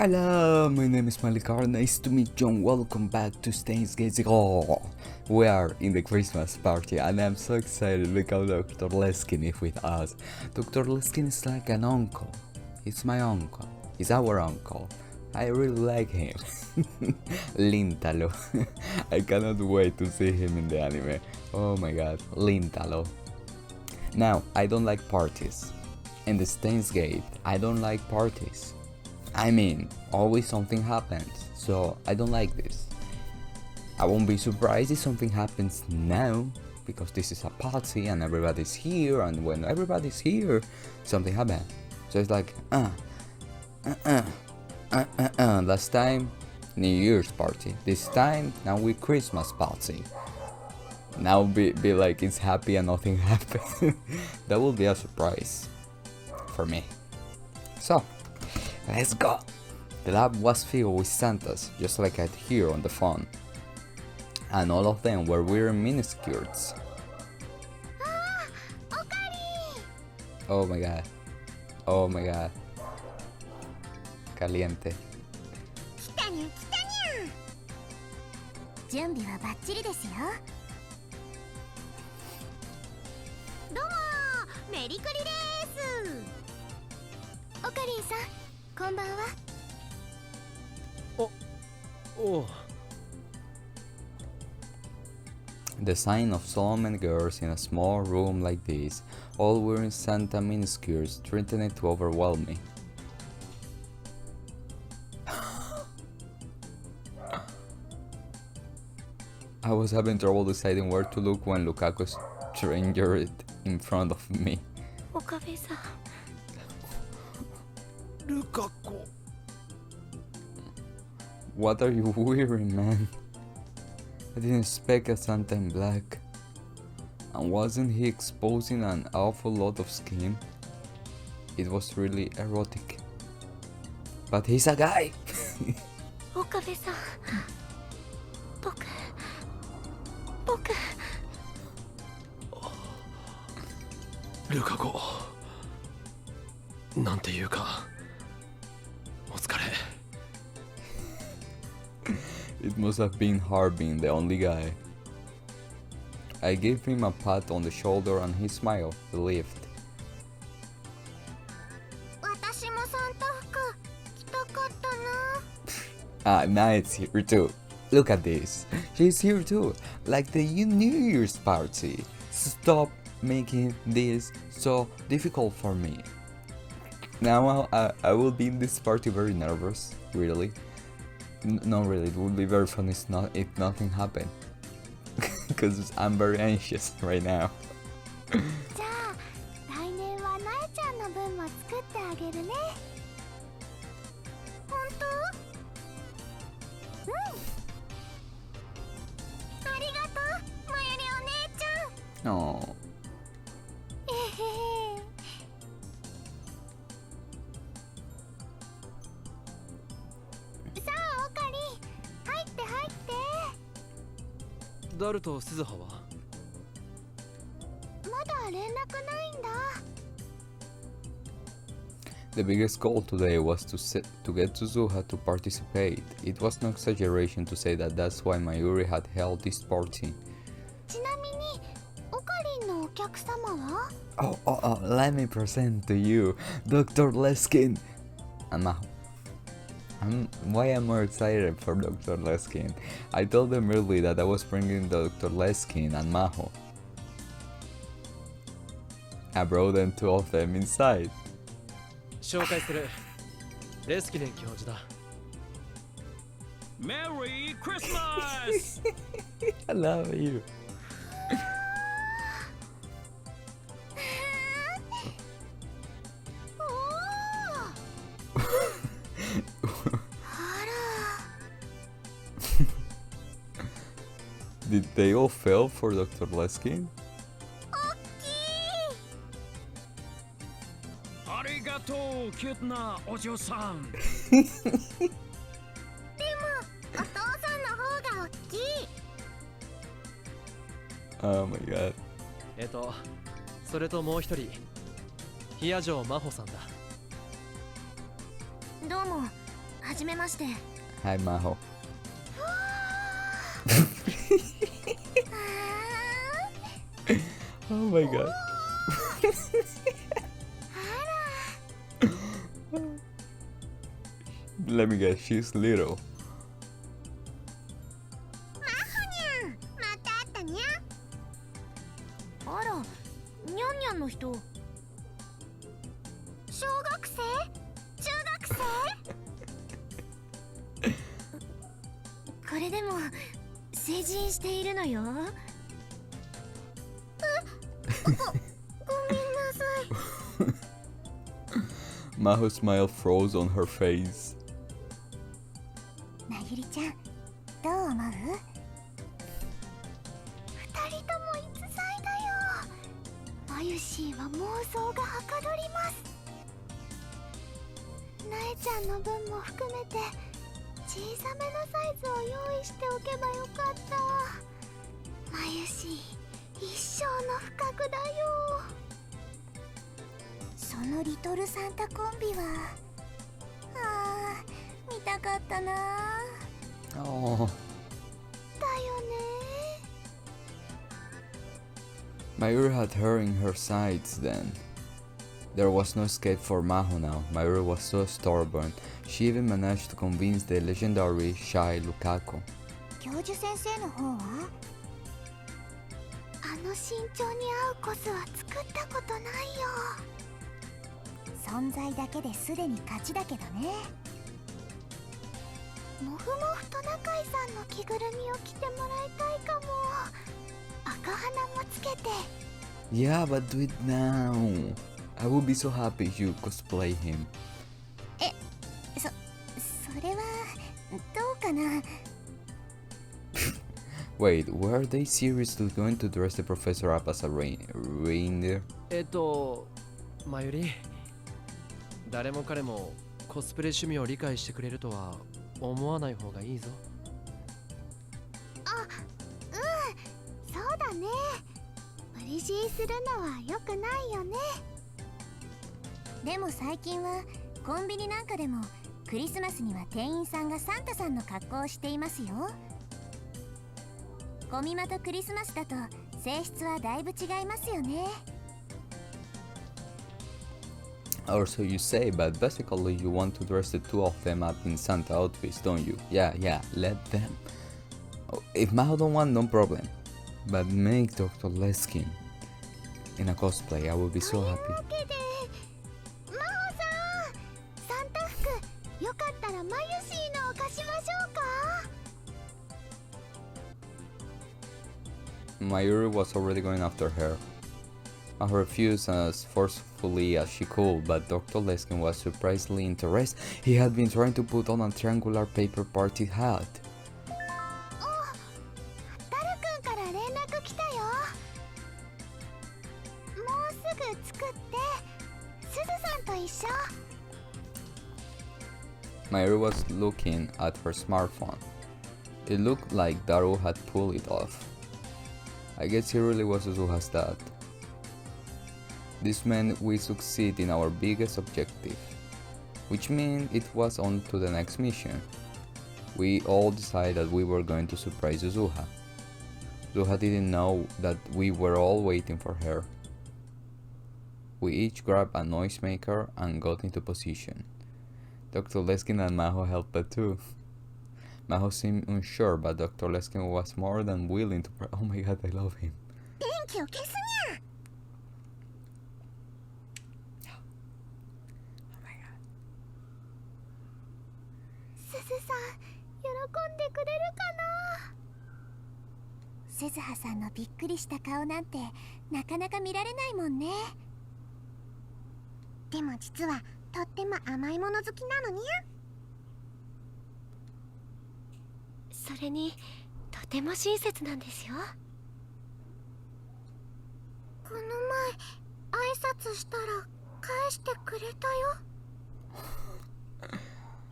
Hello, my name is Malikar. Nice to meet you and welcome back to Steins. We are in the Christmas party and I'm so excited. Look how Dr. Leskin is with us. Dr. Leskin is like an uncle. He's my uncle. He's our uncle. I really like him. Lintalo. I cannot wait to see him in the anime. Oh my god, Lintalo. Now, I don't like parties. In the Steins Gate, I don't like parties. I mean, always something happens, so I don't like this. I won't be surprised if something happens now, because this is a party and everybody's here, and when everybody's here, something happens. So it's like, last time, New Year's party. This time, now we Christmas party. Now be like it's happy and nothing happened. That will be a surprise for me. So, let's go! The lab was filled with Santas, just like I'd hear on the phone. And all of them were wearing miniskirts. Oh my god. Oh my god. Caliente. 準備はバッチリですよ。どうもメリクリです。オカリンさん、こんばんは。お。The sign of so many girls in a small room like this, all wearing Santa miniskirts, threatening to overwhelm me. I was having trouble deciding where to look when Lukaku strangered in front of me. 岡部さん。ルカ子。 What are you wearing, man? I didn't expect a Santa in black. And wasn't he exposing an awful lot of skin? It was really erotic. But he's a guy! 岡部さん。僕。ルカ子。なんていうか。お疲れ。It must have been hard being the only guy. I gave him a pat on the shoulder and he smiled, relieved. 私もサンタ服着たかったな。 Ah, Nate's here too. Look at this. She's here too. Like the New Year's party. Stop making this so difficult for me. Now I will be in this party very nervous. Really? No, really. It would be very fun if nothing happened. Because I'm very anxious right now. じゃあ来年はなえちゃんの分も作ってあげるね。本当？うん。ありがとう、まゆりお姉ちゃん。Oh. えへへ。さあオカリン、入って入って。ダルと鈴葉はまだ連絡ないんだ。The biggest goal today was to get Suzuha to participate. It was no exaggeration to say that that's why Mayuri had held this party. ちなみにオカリンのお客様は？ Oh, let me present to you, Dr. Leskin and Maho. Why am I more excited for Dr. Leskin? I told them early that I was bringing Dr. Leskin and Maho. I brought them, two of them inside. 紹介する。レスキネン教授だ。Merry Christmas! I love you. おー。あら。Did they all fail for Dr. Leskin? ありがとう、キュートなお嬢さん。でもお父さんの方が大きい。 Oh my god. それともう一人。ヒア城真帆さんだ。どうも、はじめまして。Hi, Maho. Oh my god. Let me guess, she's little. また会ったにゃ。あら、にゃんにゃんの人。小学生？中学生？これでも成人しているのよ。ごめんなさい。Maho's smile froze on her face. なゆりちゃん、どう思う？二人とも逸材だよ。まゆしーは妄想がはかどります。なえちゃんの分も含めて小さめのサイズを用意しておけばよかった。まゆしー、一生の不覚だよ。そのリトルサンタコンビは見たかったな。Oh. だよね。Mayuri had her in her sights then. There was no escape for Maho now. Mayuri was so stubborn. She even managed to convince the legendary shy Lukaku. 教授先生の方は？あの身長に合うコスは作ったことないよ。存在だけですでに勝ちだけどね。もふもふトナカイさんの着ぐるみを着てもらいたいかも。赤鼻もつけて。Yeah, but do it now. I would be so happy if you cosplay him. それはどうかな。Wait, were they seriously going to dress the professor up as a reindeer? まゆり、誰も彼もコスプレ趣味を理解してくれるとは思わない方がいいぞ。そうだね。無理強いするのは良くないよね。でも最近はコンビニなんかでもクリスマスには店員さんがサンタさんの格好をしていますよ。コミマとクリスマスだと性質はだいぶ違いますよね。Or so you say, but basically you want to dress the two of them up in Santa outfits, don't you? Yeah, let them. Oh, if Maho don't want, no problem. But make Dr. Leskin in a cosplay, I would be so happy. というわけで、マホさん、サンタ服よかったらマユシーのを貸しましょうか。Mayuri was already going after her. I refused as forcefully as she could, but Dr. Leskin was surprisingly interested. He had been trying to put on a triangular paper party hat. タルくんから連絡来たよ。もうすぐ作ってすずさんと一緒。Mayuri was looking at her smartphone. It looked like Daru had pulled it off. I guess he really was Suzuha's dad. This meant we succeed in our biggest objective, which meant it was on to the next mission. We all decided we were going to surprise Suzuha. Suzuha didn't know that we were all waiting for her. We each grabbed a noisemaker and got into position. Dr. Leskin and Maho helped too. Maho seemed unsure, but Dr. Leskin was more than willing to. Oh my god, I love him. 電気を消すにゃ。すずさん、喜んでくれるかな。すずはさんのびっくりした顔なんてなかなか見られないもんね。でも実はとっても甘いもの好きなのにゃ。それにとても親切なんですよ。この前挨拶したら返してくれたよ。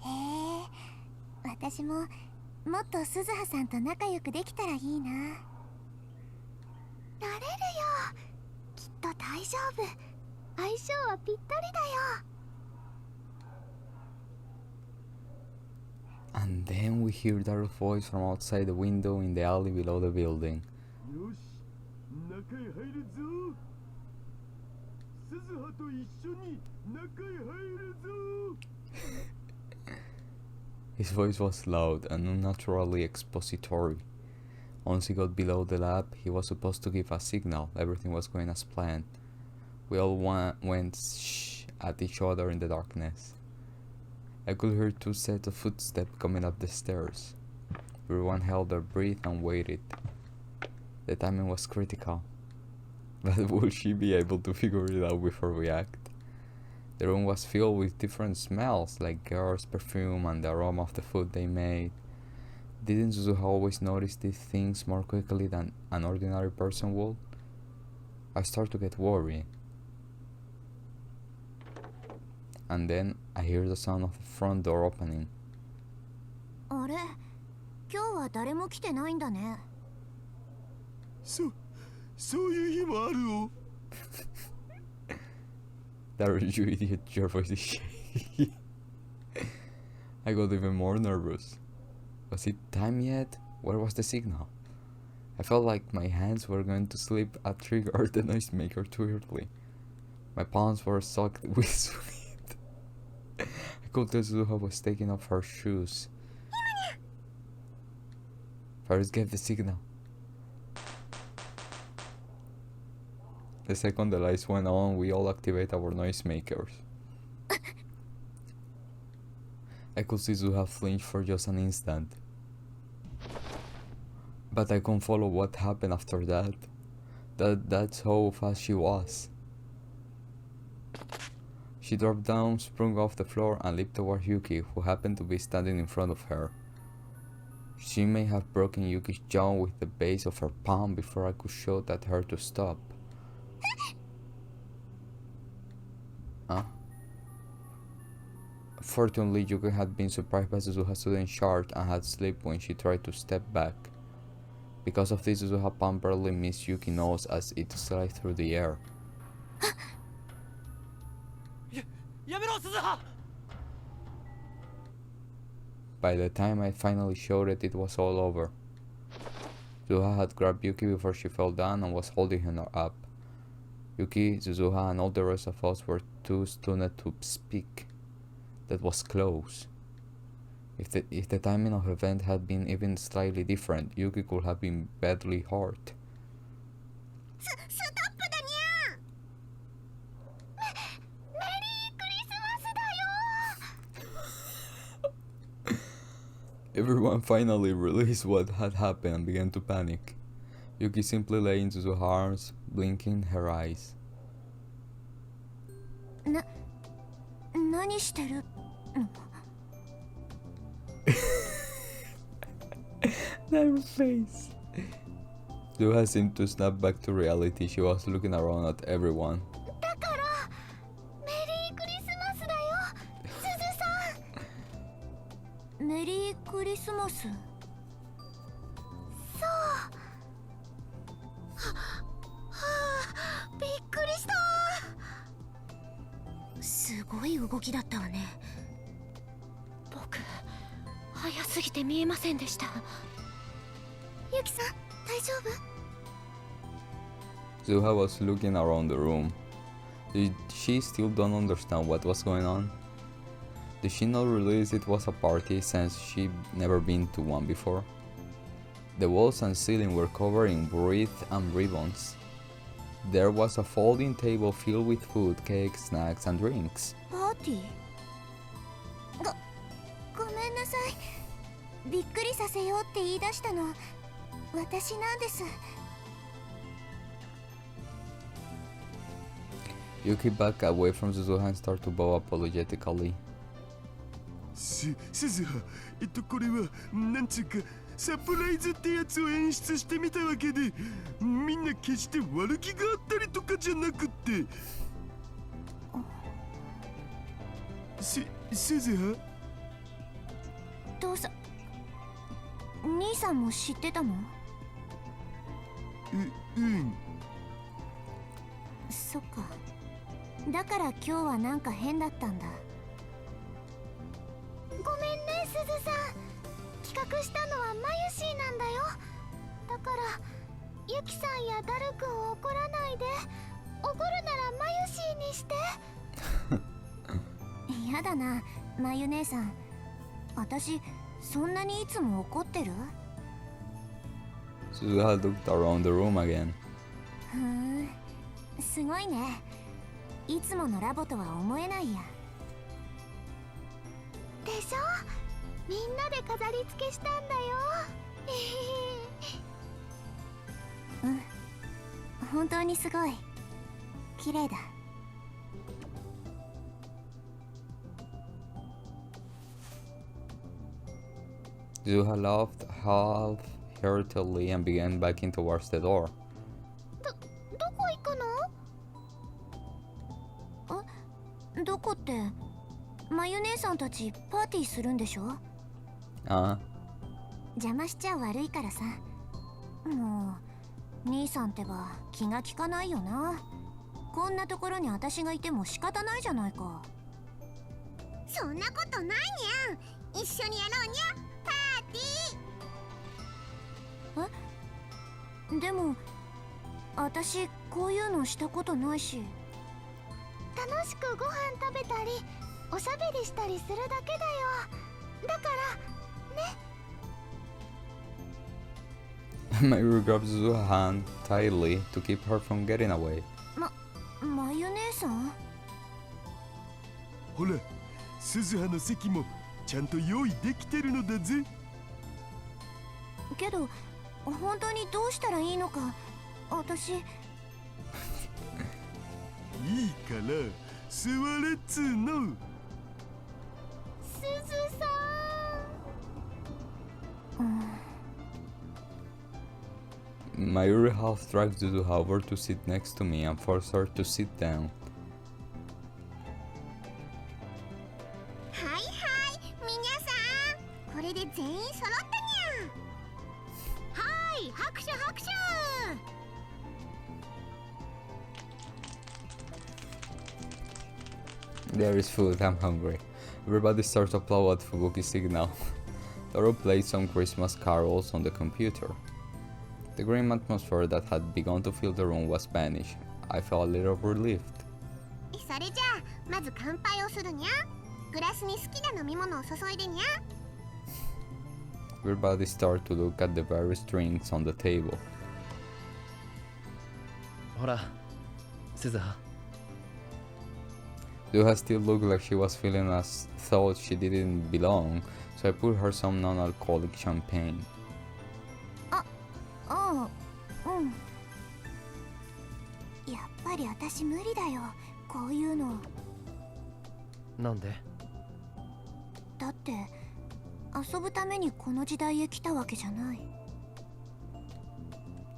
へえ、私ももっと鈴葉さんと仲良くできたらいいな。なれるよ、きっと大丈夫。相性はぴったりだよ。And then we hear Daryl's voice from outside the window in the alley below the building. よし、中へ入るぞ。鈴葉と一緒に中へ入るぞ。His voice was loud and unnaturally expository. Once he got below the lab, he was supposed to give a signal. Everything was going as planned. We all went shh at each other in the darkness. I could hear 2 sets of footsteps coming up the stairs. Everyone held their breath and waited. The timing was critical. But would she be able to figure it out before we act? The room was filled with different smells, like girls' perfume and the aroma of the food they made. Didn't Suzuha always notice these things more quickly than an ordinary person would? I start to get worried. And then I hear the sound of the front door opening. あれ、今日は誰も来てないんだね。そういう日もあるよ。Daryl, you idiot, your voice is shaky. I got even more nervous. Was it time yet? Where was the signal? I felt like my hands were going to slip and trigger the noisemaker too early. My palms were soaked with sweat. I could tell Suzuha was taking off her shoes. First gave the signal. The second the lights went on, we all activate our noisemakers. I could see Suzuha flinch for just an instant. But I couldn't follow what happened after that. That's how fast she was. She dropped down, sprung off the floor, and leaped toward Yuki, who happened to be standing in front of her. She may have broken Yuki's jaw with the base of her palm before I could shout at her to stop. Huh? Fortunately, Yuki had been surprised by Suzuha's sudden charge and had slipped when she tried to step back. Because of this, Suzuha palm barely missed Yuki's nose as it slid through the air. やめろ鈴葉 By the time I finally shouted, it was all over. Suzuha had grabbed Yuki before she fell down and was holding her up. Yuki, Suzuha, and all the rest of us were too stunned to speak. That was close. If the timing of the event had been even slightly different, Yuki could have been badly hurt. ストップだにゃメリークリスマスだよ Everyone finally realized what had happened and began to panic. Yuki simply lay in Suzuha's arms, blinking her eyes. 何してるの That face. Suzuha seemed to snap back to reality. She was looking around at everyone. だからメリークリスマスだよすずさんメリークリスマスそうはあびっくりしたすごい動きだったわね僕早すぎて見えませんでしたユキさん大丈夫 Suzuha was looking around the room. Did she still don't understand what was going on? Did she not realize it was a party since she'd never been to one before? The walls and ceiling were covered in wreaths and ribbons. There was a folding table filled with food, cakes, snacks, and drinks. パーティーごめんなさいびっくりさせようって言い出したの私なんです Yuki backed away from Suzuha and started to bow apologetically. すずはこれはなんつうかサプライズってやつを演出してみたわけでみんな決して悪気があったりとかじゃなくってすずは父さん兄さんも知ってたのうんそっかだから今日はなんか変だったんだごめんねすずさん企画したのはマユシーなんだよ。だからユキさんやダル君を怒らないで。怒るならマユシーにして。やだな、マユ姉さん。私そんなにいつも怒ってる？ Suzuha looked around the room again. ふーん、すごいね。いつものラボとは思えないや。でしょ？みんなで飾り付けしたんだよ。うん、本当にすごい綺麗だ。Suzuha laughed half-heartedly and began backing towards the door. どこ行くの？どこって、マユ姉さんたちパーティーするんでしょ？邪魔しちゃ悪いからさ。もう兄さんってば気が利かないよな。こんなところに私がいても仕方ないじゃないか。そんなことないにゃん。一緒にやろうにゃ、パーティー。でも私こういうのしたことないし。楽しくご飯食べたりおしゃべりしたりするだけだよ。だからね。Mayuri grabbed Suzuha's hand tightly to keep her from getting away. マユ姉さん？ほら、鈴葉の席もちゃんと用意できてるのだぜ。けど本当にどうしたらいいのか私。いいから座れっつーの。すずさん。Mayuri half dragged Suzuha over to sit next to me and forced her to sit down. はいはい、みなさん、これで全員揃ったにゃ。はい、拍手拍手。There is food, I'm hungry. Everybody starts to applaud at Fubuki's signal. Taro played some Christmas carols on the computer. The grim atmosphere that had begun to fill the room was vanished. I felt a little relieved. それじゃあまず乾杯をするにゃ。グラスに好きな飲み物を注いでにゃ。Everybody started to look at the various drinks on the table. ほら、鈴葉。Suzuha still looked like she was feeling as though she didn't belong, so I put her some non-alcoholic champagne. ああ、うん。やっぱり私無理だよ、こういうの。なんで？だって遊ぶためにこの時代へ来たわけじゃない。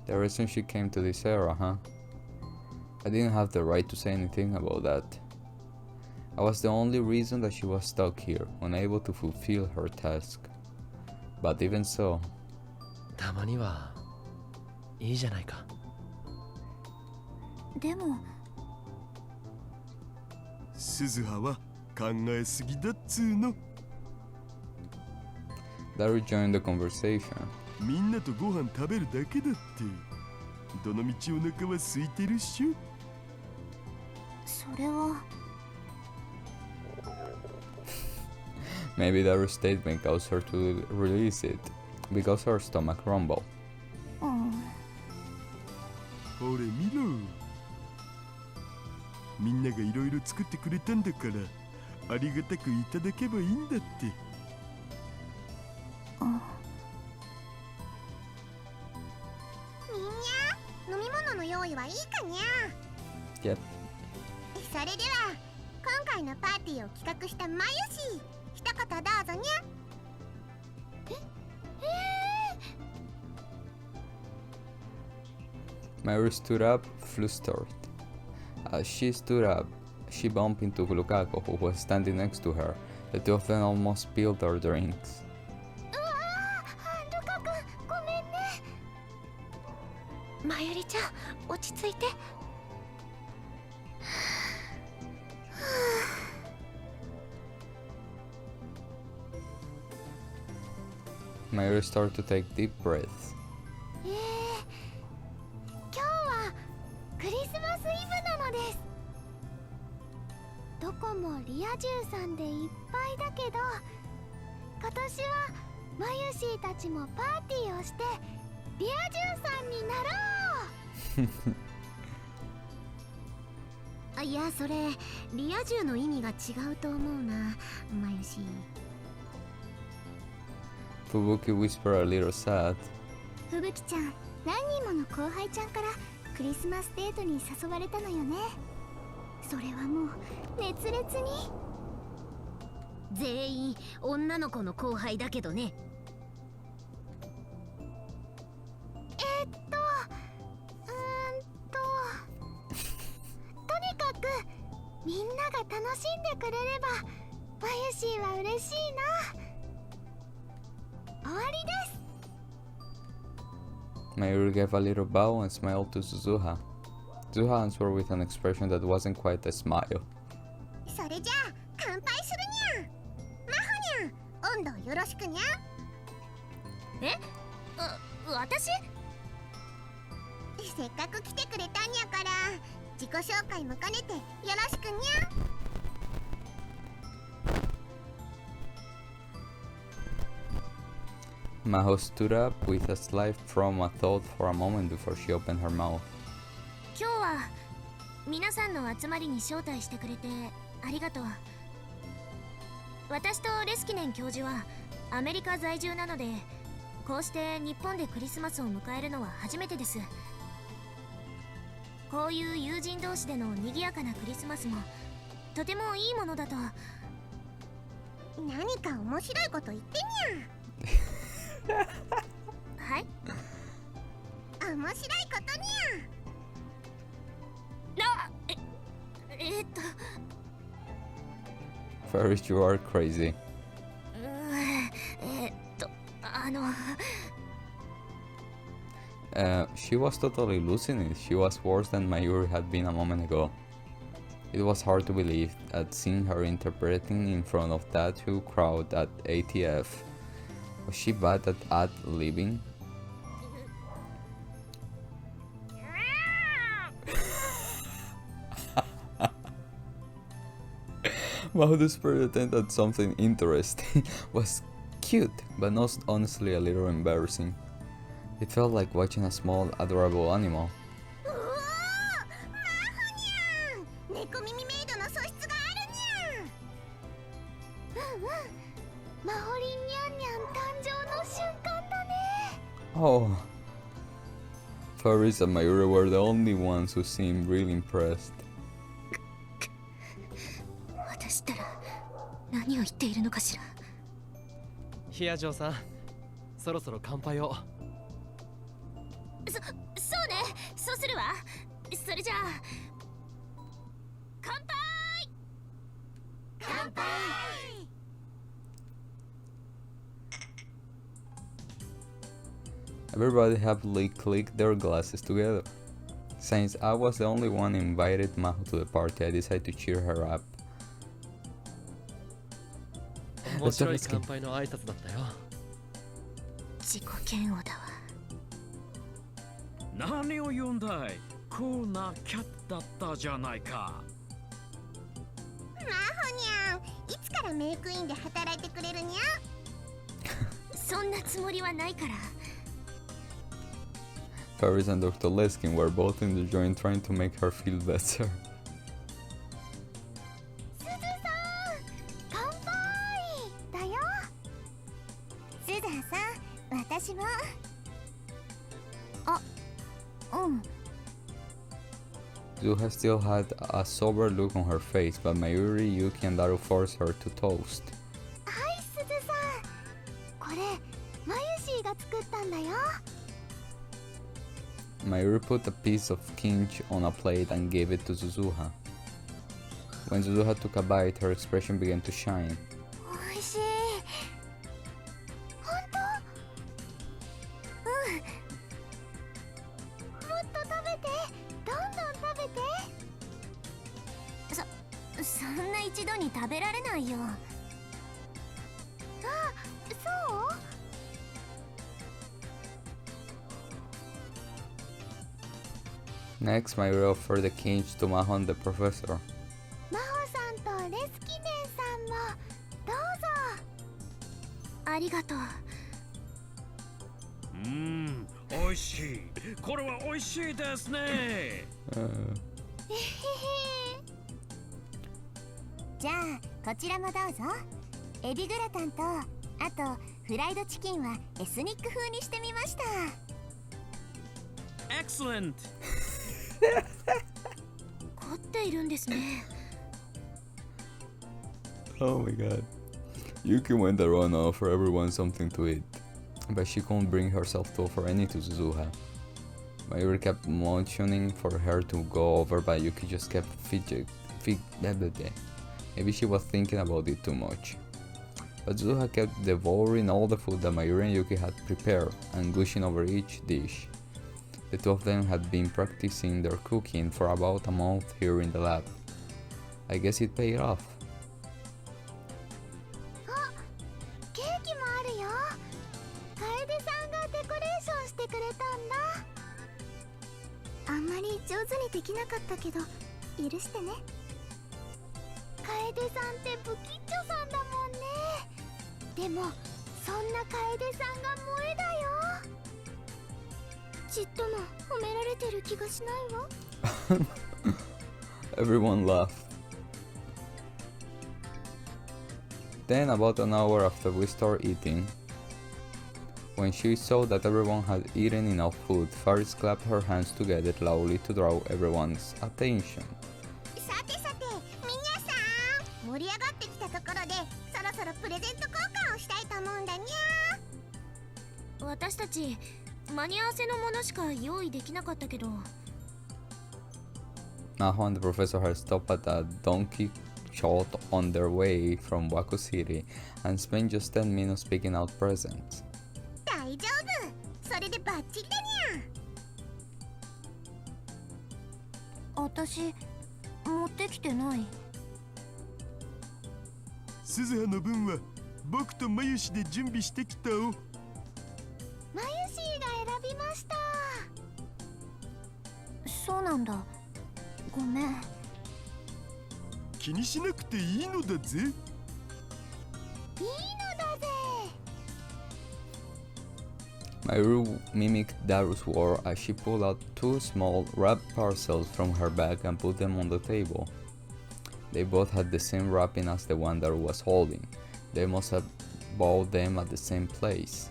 The reason she came to this era, huh? I didn't have the right to say anything about that. I was the only reason that she was stuck here, unable to fulfill her task. But even so... たまにはいいじゃないか。でも鈴葉は考えすぎだっつーの。That rejoined the conversation. みんなとご飯食べるだけだって。どのみちお腹は空いてるっしょ。それは。Maybe that statement caused her to release it, because her stomach rumbled. うん。ほれ見ろ。みんながいろいろ作ってくれたんだから、ありがたくいただけばいいんだって。みんな、飲み物の用意はいいかにゃ。Yep. それでは、今回のパーティーを企画したマユシー、一言どうぞにゃ。Mary stood up, flustered. As she stood up, she bumped into Lukaku, who was standing next to her. The two of them almost spilled their drinks. うわー、ルカ君、ごめんね。マユリちゃん、落ち着いて。Mayuri started to take deep breaths. 今日はクリスマスイブなのです。どこもリア充さんでいっぱいだけど、今年はマユシーたちもパーティーをしてリア充さんになろう。あ、いや、それリア充の意味が違うと思うな、マユシー。 Fubuki whispered a little sad. ふぶきちゃん、何人もの後輩ちゃんからクリスマスデートに誘われたのよね。それはもう熱烈に。全員女の子の後輩だけどね。とにかくみんなが楽しんでくれればマユシーは嬉しいな。終わりです。 Mayuri gave a little bow and smiled to Suzuha. Suzuha answered with an expression that wasn't quite a smile. それじゃあ乾杯するにゃ。マホにゃん、温度よろしくにゃ。私？せっかく来てくれたんやから自己紹介も兼ねてよろしくにゃ。Maho stood up with a slight from a thought for a moment before she opened her mouth. 今日は皆さんの集まりに招待してくれてありがとう。私とレスキネン教授はアメリカ在住なので、こうして日本でクリスマスを迎えるのは初めてです。こういう友人同士での賑やかなクリスマスもとてもいいものだと。何か面白いこと言ってにゃ。はい、面白いことにゃ。Ferris, you are crazy. she was totally losing it. She was worse than Mayuri had been a moment ago. It was hard to believe at seeing her interpreting in front of that huge crowd at ATF. Was she bad at ad-libbing? Wow, this attempt at something interesting was cute, but not honestly a little embarrassing. It felt like watching a small, adorable animal. 猫耳メイドの素質があるにゃ。マホリンニャンニャン誕生の瞬間だね。 Oh. Ferris and Mayuri were the only ones who seemed really impressed. 私ったら何を言っているのかしら。ヒアジョーさん、そろそろ乾杯を。そうね、そうするわ。それじゃあ乾杯。乾杯。 Everybody happily clicked their glasses together. Since I was the only one who invited Maho to the party, I decided to cheer her up. 面白い乾杯の挨拶だったよ。自己嫌悪だわ。何を言うんだい。クールなキャットだったじゃないか。マホニャン、いつからメイクインで働いてくれるにゃ。そんなつもりはないから。 Ferris and Dr. Leskin were both in the joint trying to make her feel better. すずさん、乾杯だよ。すずさん、私も。あ、うん。 Zuha still had a sober look on her face, but Mayuri, Yuki, and Daru forced her to toast. はい、すずさん。これ、マユシーが作ったんだよ。 Mayuri put a piece of kimchi on a plate and gave it to Suzuha. When Suzuha took a bite, her expression began to shine. おいしい。本当？うん。もっと食べて。どんどん食べて。そんな一度に食べられないよ。あ、そう？ Next, Mayuri offered the kinch to Mahon the professor. 真帆さんとレスキネンさんもどうぞ。ありがとう。美味しい。これは美味しいですね。えへへ。じゃあこちらもどうぞ。エビグラタンとあとフライドチキンはエスニック風にしてみました。Excellent. 凝っているんですね。Oh my god. Yuki went around and offered everyone something to eat, but she couldn't bring herself to offer any to Suzuha. Mayuri kept motioning for her to go over, but Yuki just kept Maybe she was thinking about it too much. But Suzuha kept devouring all the food that Mayuri and Yuki had prepared and gushing over each dish. The two of them had been practicing their cooking for about a month here in the lab. I guess it paid off. ケーキもあるよ。楓さんがデコレーションしてくれたんだ。あんまり上手にできなかったけど許してね。楓さんって不吉祥さんだもんね。でもそんな楓さんが萌えだよ。ちっとも褒められてる気がしないわ。Everyone laughed. Then, about an hour after we started eating, when she saw that everyone had eaten enough food, Faris clapped her hands together loudly to draw everyone's attention. さてさて、皆さん盛り上がってきたところでそろそろプレゼント交換をしたいと思うんだにゃ。私たち間に合わせのものしか用意できなかったけど。Maho and the professor had stopped at a donkey shot on their way from Waku City and spent just 10 minutes picking out presents. 大丈夫、それでバッチリだにゃ。私持ってきてない。鈴葉の分は僕とマユシで準備してきたお。マユシーが選びました。そうなんだ。ごめん。気にしなくていいのだぜ。いいのだぜ。Mayuri mimicked Daru's word as she pulled out two small wrapped parcels from her bag and put them on the table. They both had the same wrapping as the one Daru was holding. They must have bought them at the same place.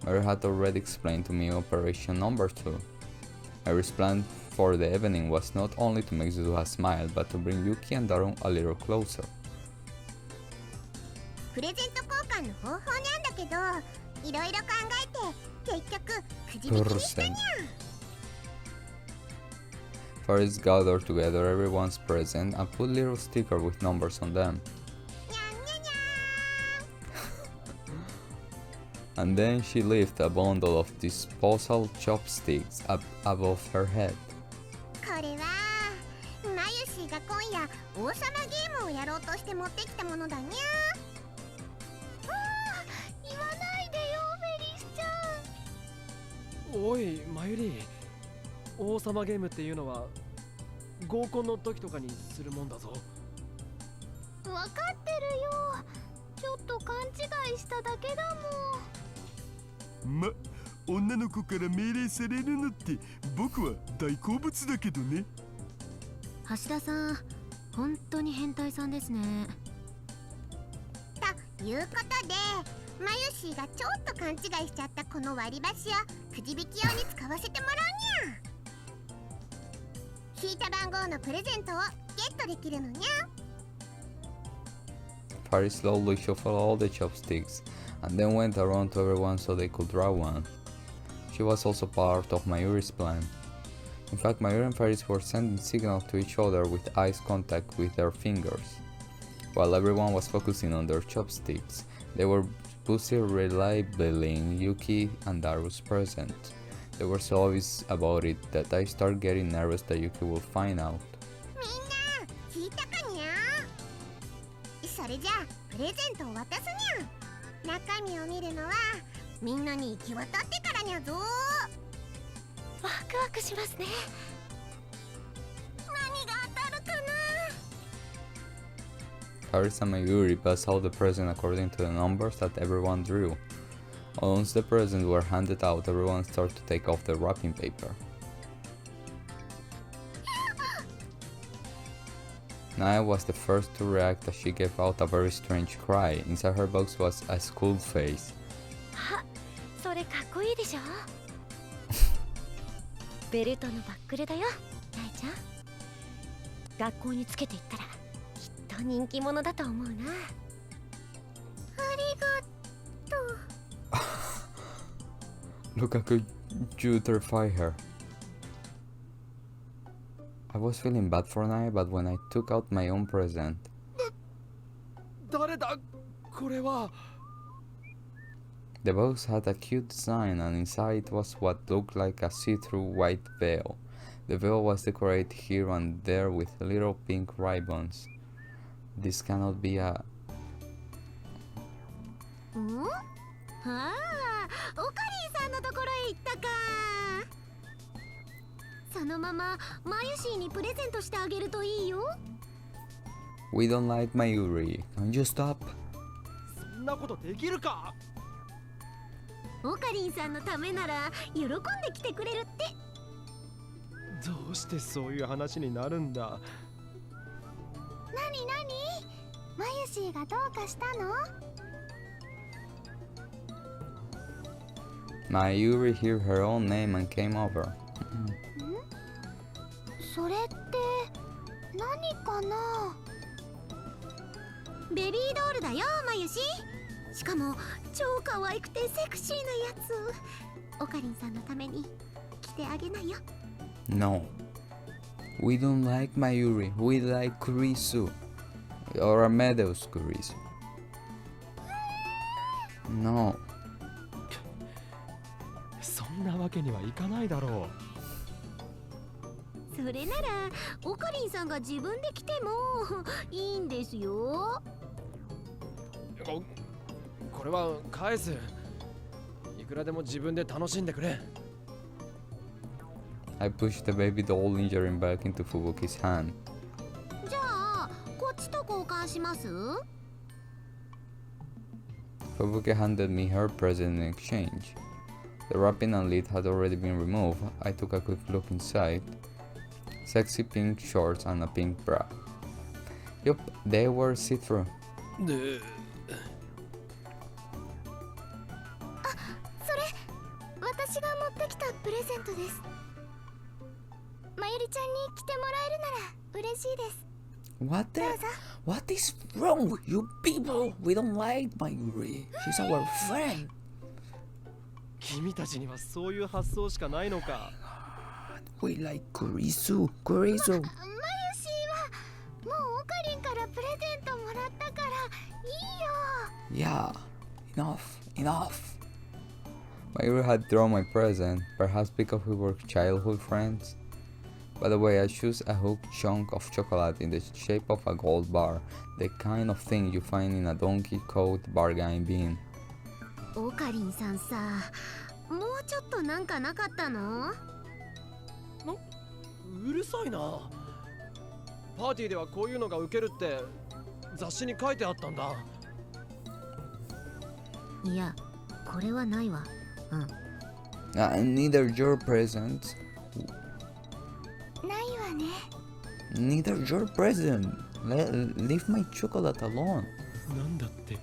Mayuri had already explained to me Operation Number 2. Mayuri's plan for the evening was not only to make Suzuha smile, but to bring Yuki and Daru a little closer. プレゼント交換の方法なんだけど、いろいろ考えて結局くじ引きにしたにゃ。Faris gathered together everyone's present and put little stickers with numbers on them. にゃんにゃにゃん。 And then she lifted a bundle of disposal chopsticks up above her head. これはマユシーが今夜王様ゲームをやろうとして持ってきたものだにゃ。ああ、言わないでよメリスちゃん。おいマユリ、王様ゲームっていうのは合コンの時とかにするもんだぞ。分かってるよ。ちょっと勘違いしただけだもん。ま、女の子から命令されるのって僕は大好物だけどね。橋田さん、本当に変態さんですね。ということで、マユシーがちょっと勘違いしちゃったこの割り箸をくじ引き用に使わせてもらうにゃ。引いた番号のプレゼントをゲットできるのにゃ。Faris slowly shuffled all the chopsticks and then went around to everyone so they could draw one. She was also part of Mayuri's plan. In fact, Mayuri and Faris were sending signals to each other with eye contact with their fingers. While everyone was focusing on their chopsticks, they were busy relabeling Yuki and Daru's present. They were so obvious about it that I started getting nervous that Yuki would find out. みんな聞いたかにゃ。それじゃあプレゼントを渡すにゃ。中身を見るのはみんなに行き渡ってからにゃぞ。ワクワクしますね。Harris and Mayuri passed out the present according to the numbers that everyone drew. Once the presents were handed out, everyone started to take off the wrapping paper. Naya was the first to react as she gave out a very strange cry. Inside her box was a school face. それかっこいいでしょベルトのバックルだよ、ナイちゃん。学校につけていったらきっと人気者だと思うな。ありがとう。Look, how could you terrify her? I was feeling bad for Naya, but when I took out my own present, 誰だこれは。 the box had a cute design, and inside was what looked like a see-through white veil. The veil was decorated here and there with little pink ribbons. This cannot be a... ん？ああ、オカリンさんのところへ行ったか。そのままマユシーにプレゼントしてあげるといいよ。We don't like Mayuri. Can you stop? そんなことできるか。オカリンさんのためなら喜んで来てくれるって。どうしてそういう話になるんだ。なになに？マユシーがどうかしたの？ Mayuri heard her own name and came over. それって何かな？ベビードールだよ、マユシ。しかも超可愛くてセクシーなやつ。オカリンさんのために着てあげなよ。No. We don't like Mayuri. We like Kurisu. Or Amadeus Kurisu. No. そんなわけにはいかないだろそれならオカリンさんが自分で着てもいいんですよ。う。これは返す。いくらでも自分で楽しんでくれ。I pushed the baby doll injuring back into Fubuki's hand. じゃあこっちと交換します？ Fubuki handed me her present in exchange. The wrapping and lid had already been removed. I took a quick look inside. Sexy pink shorts and a pink bra. Yup, they were see-through. それ私が持ってきたプレゼントです。まゆりちゃんに着てもらえるなら嬉しいです。 What the? どうぞ。 What is wrong with you people? We don't like Mayuri. She's our friend. 君たちにはそういう発想しかないのか。We like Kurisu. Kurisu. マユシーはもうオカリンからプレゼントもらったからいいよ。 Yeah. Enough. Mayuri had drawn my present, perhaps because we were childhood friends. By the way, I chose a hooked chunk of chocolate in the shape of a gold bar, the kind of thing you find in a donkey coat bargain bin. オカリンさんさ、もうちょっとなんかなかったの？うるさいな。パーティーではこういうのがウケるって雑誌に書いてあったんだ。いや、これはないわ。Neither your present. ないわね。 Neither your present. Leave my chocolate alone. なんだって。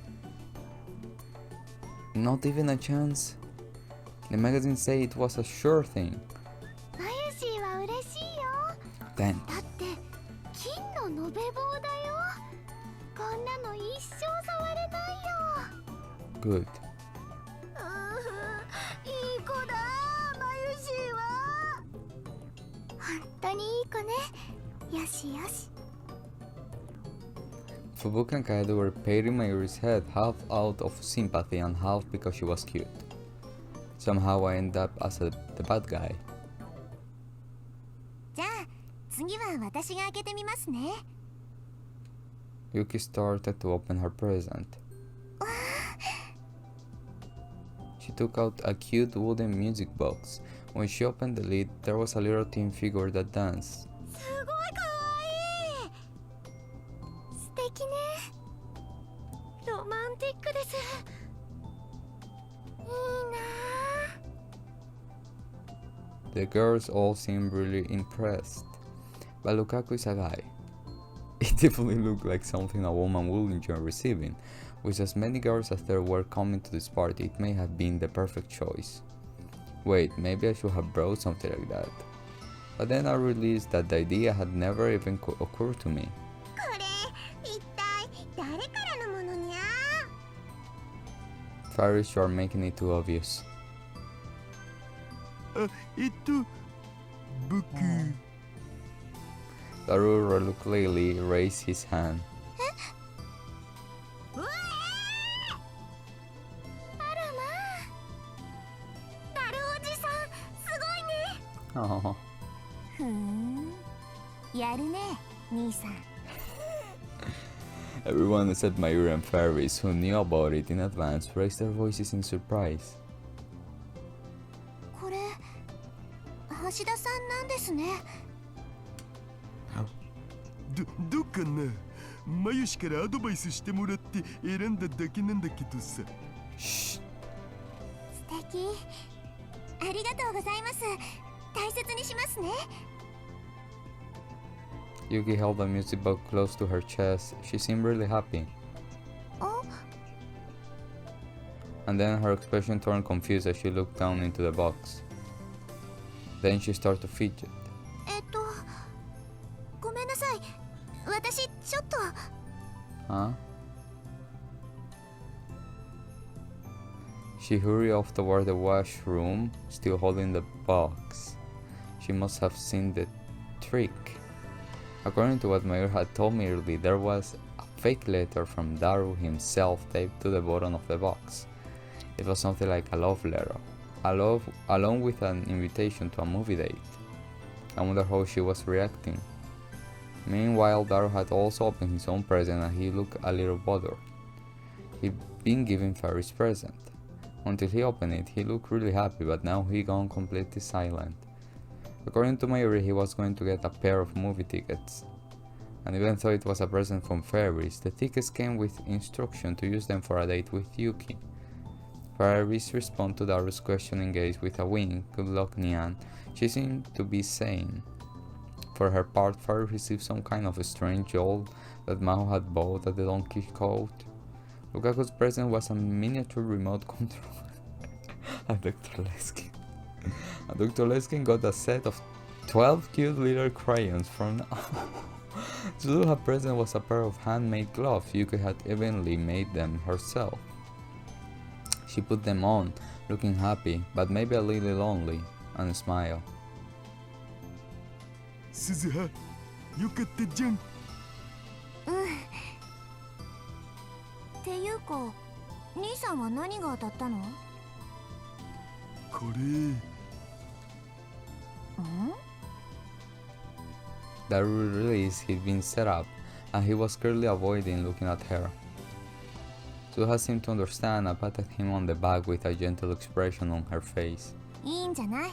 Not even a chance. The magazine said it was a sure thing. マユシーは嬉しいよ。 Then, だって金の延べ棒だよ。こんなの一生触れないよ。 good. いい子だ、マユシーは。本当にいい子ね。よしよし。 Fubuki and Kaedo were patting Mayuri's head, half out of sympathy and half because she was cute. Somehow I ended up as the bad guy. じゃあ次は私が開けてみますね。 Yuki started to open her present. She took out a cute wooden music box. When she opened the lid, there was a little teen figure that danced. すごいかわいい。素敵ね。The girls all seemed really impressed. But Lukaku is a guy. It definitely looked like something a woman would enjoy receiving. With as many girls as there were coming to this party, it may have been the perfect choice. Wait, maybe I should have brought something like that. But then I realized that the idea had never even occurred to me. これ一体誰からのものにゃ。 Farish, you are making it too obvious. 僕 Daru reluctantly raised his hand. うわあ、あらまあ。ダルおじさん、すごいね。Oh. ふーん、やるね、兄さん。 Everyone except Mayuri and Farish, who knew about it in advance, raised their voices in surprise. これ、橋田さんなんですね。どうかな。マユシからアドバイスしてもらって選んだだけなんだけどさ。 Shh. 素敵。ありがとうございます。大切にしますね。 Yuki held the music box close to her chest. She seemed really happy. お、 And then her expression turned confused as she looked down into the box. Then she started to fidget. ごめんなさい。私ちょっと。 Huh? She hurried off toward the washroom, still holding the box. She must have seen the trick. According to what Mayur had told me earlier, there was a fake letter from Daru himself taped to the bottom of the box. It was something like a love letter, along with an invitation to a movie date. I wonder how she was reacting. Meanwhile, Daru had also opened his own present and he looked a little bothered. He'd been given Fari's present. Until he opened it, he looked really happy, but now he gone completely silent. According to Mayuri, he was going to get a pair of movie tickets. And even though it was a present from Fairies, the tickets came with instruction to use them for a date with Yuki. Fairies responded to Daru's questioning gaze with a wink. Good luck, Nian. She seemed to be saying. For her part, Fairy received some kind of a strange jolt that Maho had bought at the Donkey Coat. Lukaku's present was a miniature remote control. And Dr. Leskin. And Dr. Leskin got a set of 12 cute little crayons from now. So her present was a pair of handmade gloves. Yuki had evenly made them herself. She put them on, looking happy, but maybe a little lonely, and smiled. 鈴葉、よかったじゃん。っていうか、兄さんは何が当たったの？これ。Daru realized he'd been set up, and he was clearly avoiding looking at her. Suha seemed to understand and patted him on the back with a gentle expression on her face. いいんじゃない？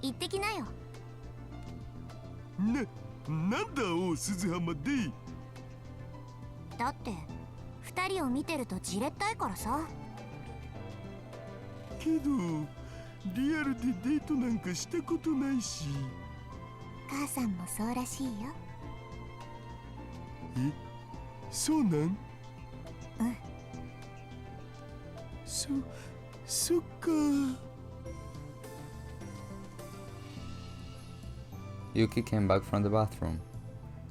行ってきなよ。なんだお鈴葉まで。だって二人を見てるとじれったいからさ。けどリアルでデートなんかしたことないし。母さんもそうらしいよ。え、そうなん？うん。そっか。Yuki came back from the bathroom.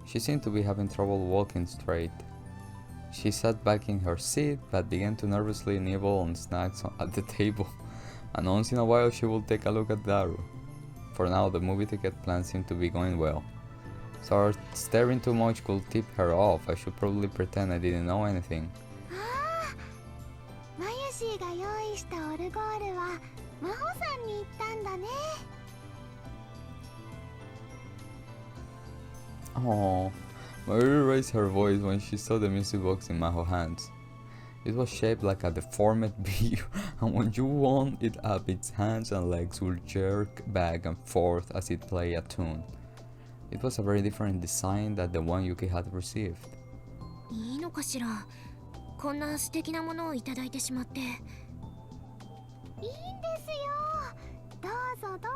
She seemed to be having trouble walking straight. She sat back in her seat but began to nervously nibble on snacks at the table, and once in a while she would take a look at Daru. For now, the movie ticket plan seemed to be going well. So staring too much could tip her off. I should probably pretend I didn't know anything. マユシーが用意したオルゴールは真帆さんに行ったんだね。Oh, Mayuri raised her voice when she saw the music box in Maho's hands. It was shaped like a deformed bee, and when you wound it up, its hands and legs would jerk back and forth as it played a tune. It was a very different design than the one Yuki had received. いいのかしら。こんな素敵なものをいただいてしまって。いいんですよ。どうぞどうぞ。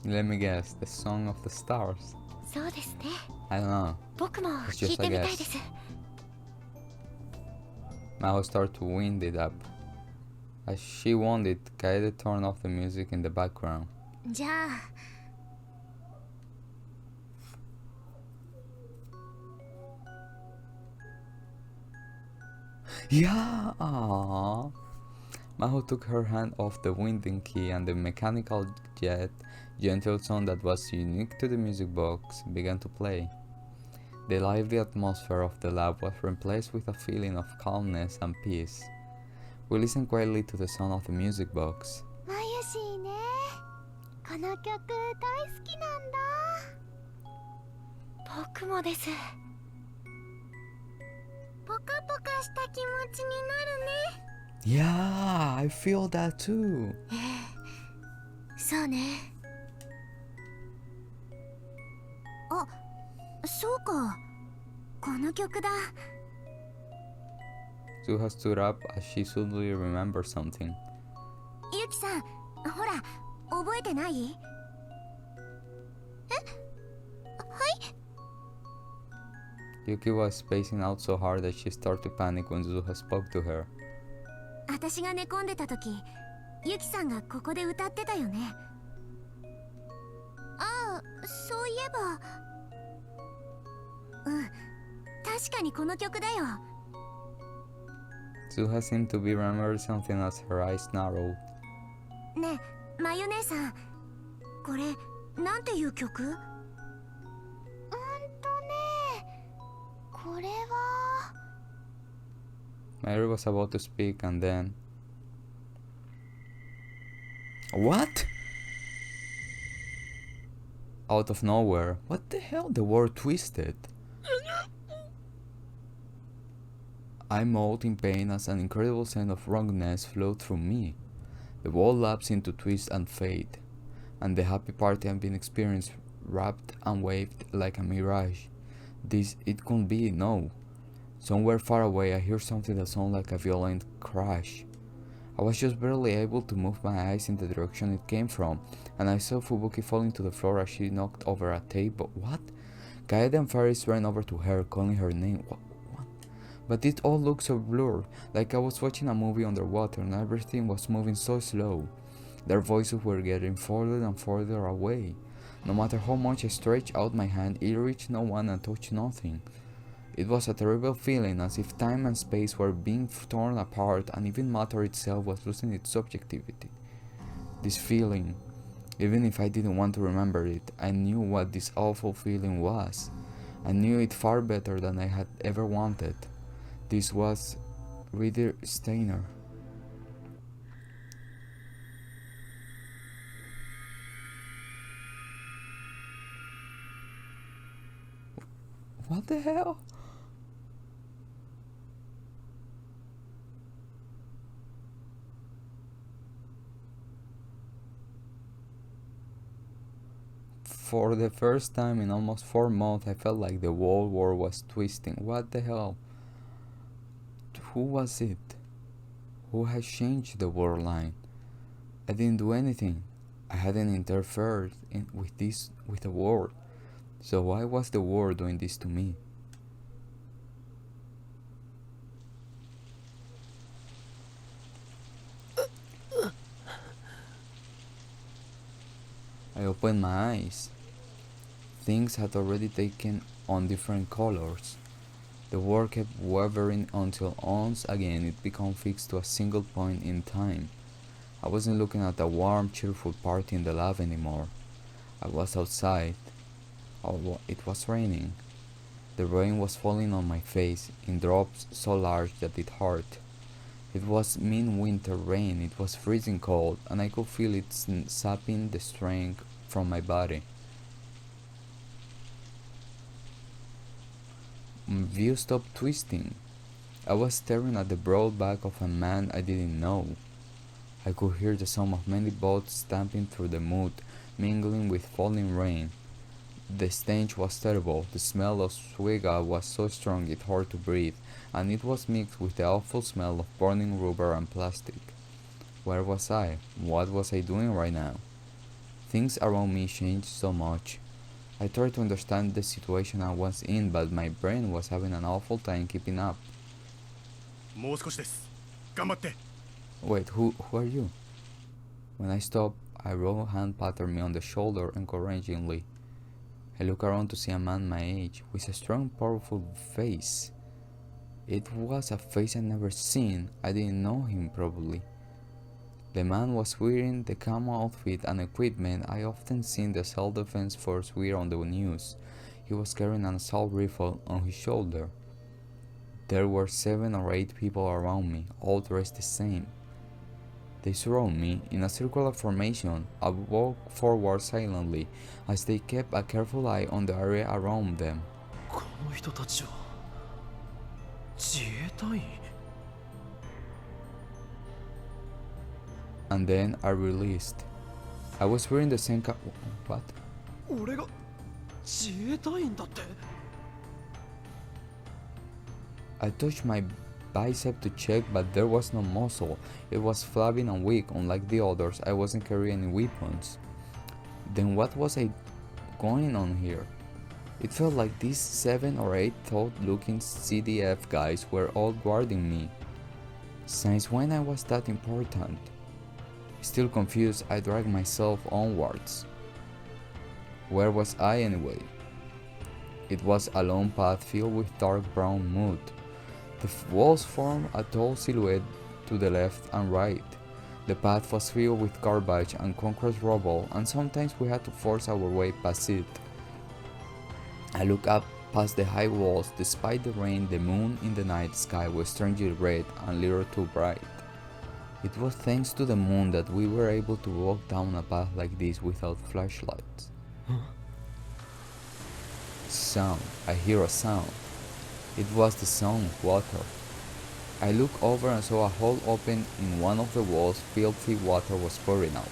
Let me guess, the Song of the Stars. そうですね。 I don't know. 僕も It's 聞い just て a みたい guess. です。 Mao started to wind it up. As she wound it, Kaede turned off the music in the background. じゃあ Yeah! Maho took her hand off the winding key and the mechanical gentle sound that was unique to the music box began to play. The lively atmosphere of the lab was replaced with a feeling of calmness and peace. We listened quietly to the sound of the music box. まゆしいね。この曲大好きなんだ。僕もです。ポカポカした気持ちになるね。 Yeah, I feel that too. そうね。あ、そうか。この曲だ。 Suha stood up as she suddenly remembered something. ゆきさん、ほら、覚えてない？Yuki was spacing out so hard that she started to panic when Suha spoke to her. 私が寝込んでた時、ゆきさんがここで歌ってたよね。ああ、そういえば。うん、確かにこの曲だよ。 Suha seemed to be remembering something as her eyes narrowed. ねえ、まゆ姉さん、これ、なんていう曲？これは。 Mary was about to speak and then... What? Out of nowhere, what the hell? The word twisted. I moaned in pain as an incredible sense of wrongness flowed through me. The world lapsed into twist and fade, and the happy party I've been experiencing wrapped and waved like a mirage. This it couldn't be, no. Somewhere far away I hear something that sounded like a violent crash. I was just barely able to move my eyes in the direction it came from, and I saw Fubuki falling to the floor as she knocked over a table. What? Kaede and Faris ran over to her, calling her name. What? But it all looked so blurred, like I was watching a movie underwater and everything was moving so slow. Their voices were getting further and further away. No matter how much I stretched out my hand, it reached no one and touched nothing. It was a terrible feeling, as if time and space were being torn apart and even matter itself was losing its subjectivity. This feeling, even if I didn't want to remember it, I knew what this awful feeling was. I knew it far better than I had ever wanted. This was Reader Steiner. What the hell? For the first time in almost 4 months, I felt like the whole world was twisting. What the hell? Who was it? Who had changed the world line? I didn't do anything. I hadn't interfered with the world. So why was the world doing this to me? I opened my eyes. Things had already taken on different colors. The world kept wavering until once again it became fixed to a single point in time. I wasn't looking at a warm, cheerful party in the lab anymore. I was outside. It was raining. The rain was falling on my face in drops so large that it hurt. It was mean winter rain, it was freezing cold, and I could feel it sapping the strength from my body. My view stopped twisting. I was staring at the broad back of a man I didn't know. I could hear the sound of many boats stamping through the mud, mingling with falling rain. The stench was terrible. The smell of suiga was so strong it hurt to breathe, and it was mixed with the awful smell of burning rubber and plastic. Where was I? What was I doing right now? Things around me changed so much. I tried to understand the situation I was in, but my brain was having an awful time keeping up. もう少しです。頑張って。 Wait, who are you? When I stopped, a raw hand patted me on the shoulder encouragingly. I looked around to see a man my age, with a strong, powerful face. It was a face I'd never seen. I didn't know him probably. The man was wearing the camo outfit and equipment I often seen the self-defense force wear on the news. He was carrying an assault rifle on his shoulder. There were 7 or 8 people around me, all dressed the same. They surrounded me in a circular formation. I walked forward silently as they kept a careful eye on the area around them. この人たちは自衛隊員 And then I released. I was wearing the same what? 俺が自衛隊員だって I touched my bicep to check, but there was no muscle. It was flabby and weak. Unlike the others, I wasn't carrying any weapons. Then what was going on here? It felt like these 7 or 8 tough-looking CDF guys were all guarding me. Since when I was that important? Still confused, I dragged myself onwards. Where was I anyway? It was a long path filled with dark brown mud. The walls formed a tall silhouette to the left and right. The path was filled with garbage and concrete rubble, and sometimes we had to force our way past it. I looked up past the high walls. Despite the rain, the moon in the night sky was strangely red and a little too bright. It was thanks to the moon that we were able to walk down a path like this without flashlights. Sound. I hear a sound. It was the sound of water. I looked over and saw a hole open in one of the walls. Filthy water was pouring out.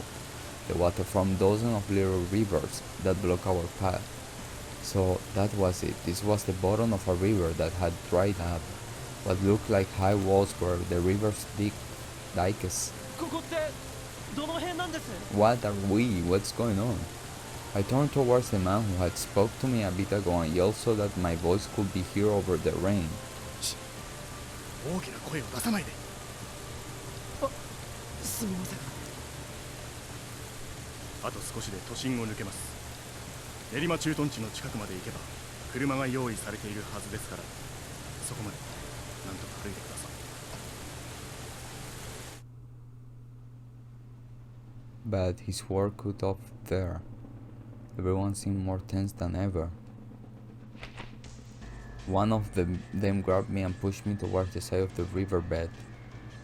The water from dozens of little rivers that block our path. So that was it. This was the bottom of a river that had dried up. What looked like high walls were the river's dikes. ここってどの辺なんです What are we? What's going on? I turned towards the man who had spoke to me a bit ago and yelled so that my voice could be heard over the rain. 大きな声を出さないで。すみませんあと少しで都心を抜けます。練馬駐屯地の近くまで行けば車が用意されているはずですから、そこまでなんとか歩いてください。 But his word cut off there. Everyone seemed more tense than ever. One of them grabbed me and pushed me towards the side of the riverbed.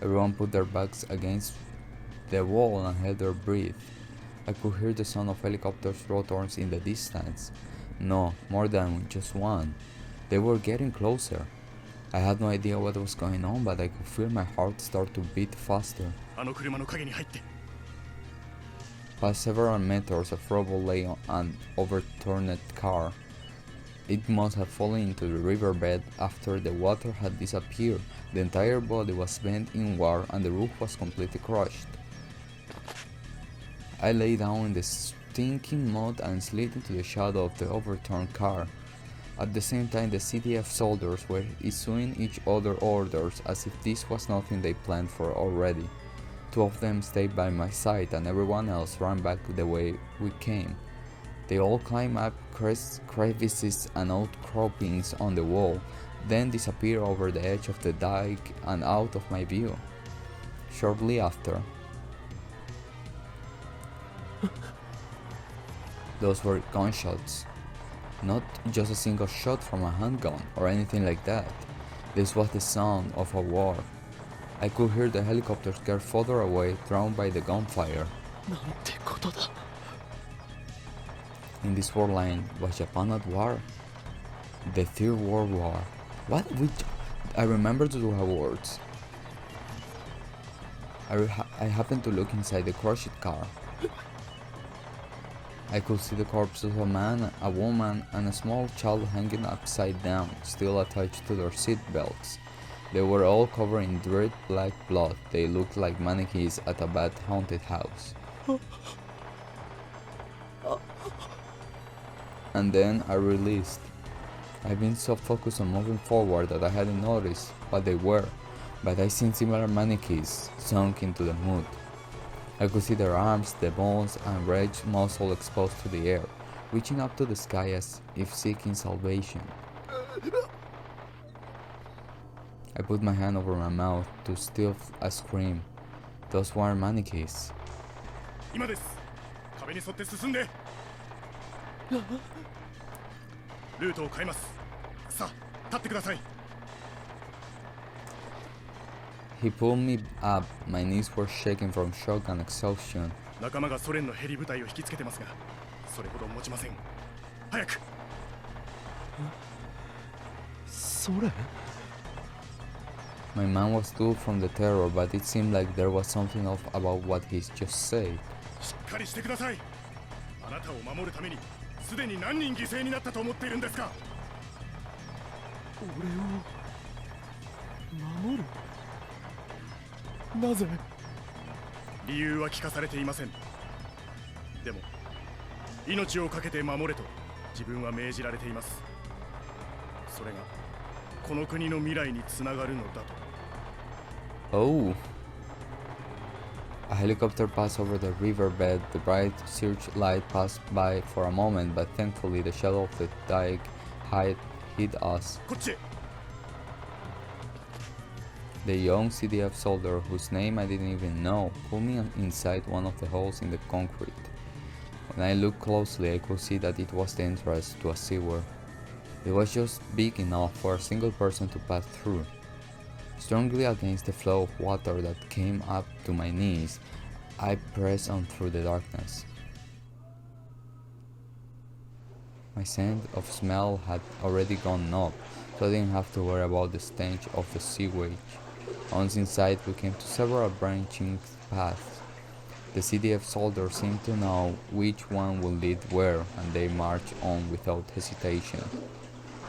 Everyone put their backs against the wall and held their breath. I could hear the sound of helicopters' rotors in the distance. No, more than just one. They were getting closer. I had no idea what was going on, but I could feel my heart start to beat faster. あの車の陰に入って。 Past several meters of rubble lay on an overturned car. It must have fallen into the riverbed after the water had disappeared. The entire body was bent inward and the roof was completely crushed. I lay down in the stinking mud and slid into the shadow of the overturned car. At the same time, the CDF soldiers were issuing each other orders as if this was nothing they planned for already. 2 of them stayed by my side and everyone else ran back the way we came. They all climbed up crevices and outcroppings on the wall, then disappeared over the edge of the dike and out of my view. Shortly after, those were gunshots. Not just a single shot from a handgun or anything like that. This was the sound of a war. I could hear the helicopters get further away, drowned by the gunfire. なんてことだ In this war line, was Japan at war? The Third World War. What? I remember the words. I happened to look inside the crushed car. I could see the corpses of a man, a woman, and a small child hanging upside down, still attached to their seat belts. They were all covered in red black blood. They looked like mannequins at a bad haunted house. and then I released. I've been so focused on moving forward that I hadn't noticed what they were, but I seen similar mannequins sunk into the mud. I could see their arms, the bones, and red muscle exposed to the air, reaching up to the sky as if seeking salvation. I put my hand over my mouth to still a scream. Those were mannequins. 今です。壁に沿って進んで。ルートを変えます。さあ、立ってください。He pulled me up, my knees were shaking from shock and exhaustion. 仲間がソ連のヘリ部隊を引きつけてますが、それほど持ちません。早く。それ My mind was dulled from the terror, but it seemed like there was something off about what he just said. しっかりしてください。あなたを守るために、すでに何人犠牲になったと思っているんですか。俺を守るなぜ理由は聞かされていません。でも命を懸けて守れと自分は命じられています。それがこの国の未来につながるのだと。Oh! A helicopter passed over the riverbed. The bright searchlight passed by for a moment, but thankfully the shadow of the dike hid us. こっちへ。 The young CDF soldier, whose name I didn't even know, pulled me inside one of the holes in the concrete. When I looked closely, I could see that it was the entrance to a sewer. It was just big enough for a single person to pass through. Strongly against the flow of water that came up to my knees, I pressed on through the darkness. My sense of smell had already gone up, so I didn't have to worry about the stench of the sewage. Once inside, we came to several branching paths. The CDF soldiers seemed to know which one would lead where, and they marched on without hesitation.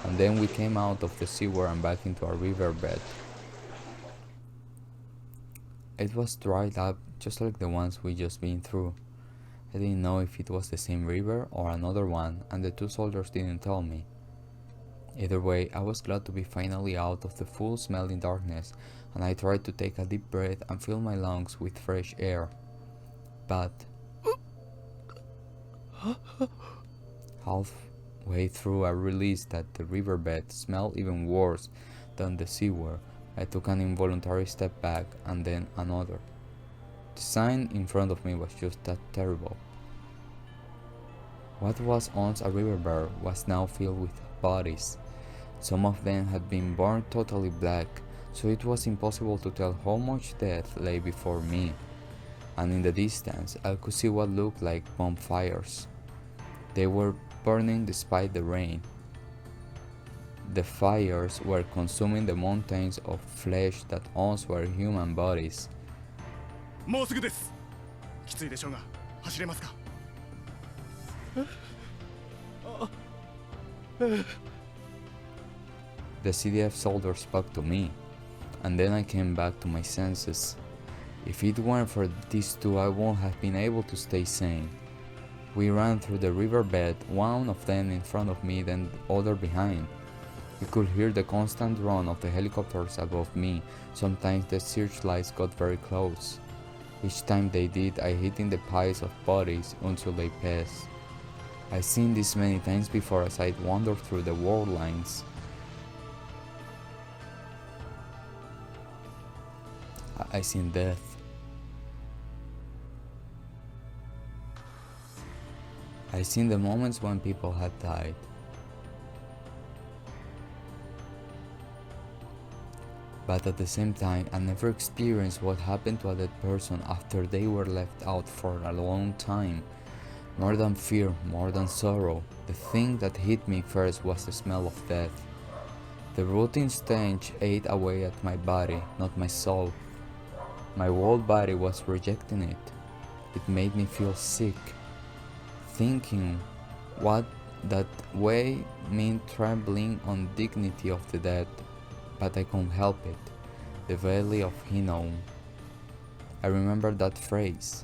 And then we came out of the sewer and back into a riverbed. It was dried up just like the ones we just been through. I didn't know if it was the same river or another one, and the two soldiers didn't tell me. Either way, I was glad to be finally out of the foul-smelling darkness, and I tried to take a deep breath and fill my lungs with fresh air. But halfway through, I realized that the riverbed smelled even worse than the sewer. I took an involuntary step back and then another. The sign in front of me was just that terrible. What was once a riverbed was now filled with bodies. Some of them had been burned totally black, so it was impossible to tell how much death lay before me. And in the distance, I could see what looked like bonfires. They were burning despite the rain. The fires were consuming the mountains of flesh that once were human bodies. もうすぐです。きついでしょうが、走れますか。The CDF soldier spoke to me, and then I came back to my senses. If it weren't for these two, I won't have been able to stay sane. We ran through the riverbed, one of them in front of me, then the other behind. I could hear the constant drone of the helicopters above me. Sometimes the searchlights got very close. Each time they did, I hid in the piles of bodies until they passed. I've seen this many times before as I wandered through the world lines. I seen death. I seen the moments when people had died. But at the same time, I never experienced what happened to a dead person after they were left out for a long time. More than fear, more than sorrow, the thing that hit me first was the smell of death. The rotting stench ate away at my body, not my soul. My whole body was rejecting it. It made me feel sick. Thinking what that way meant trembling on dignity of the dead, but I couldn't help it. The valley of Hinnom. I remember that phrase.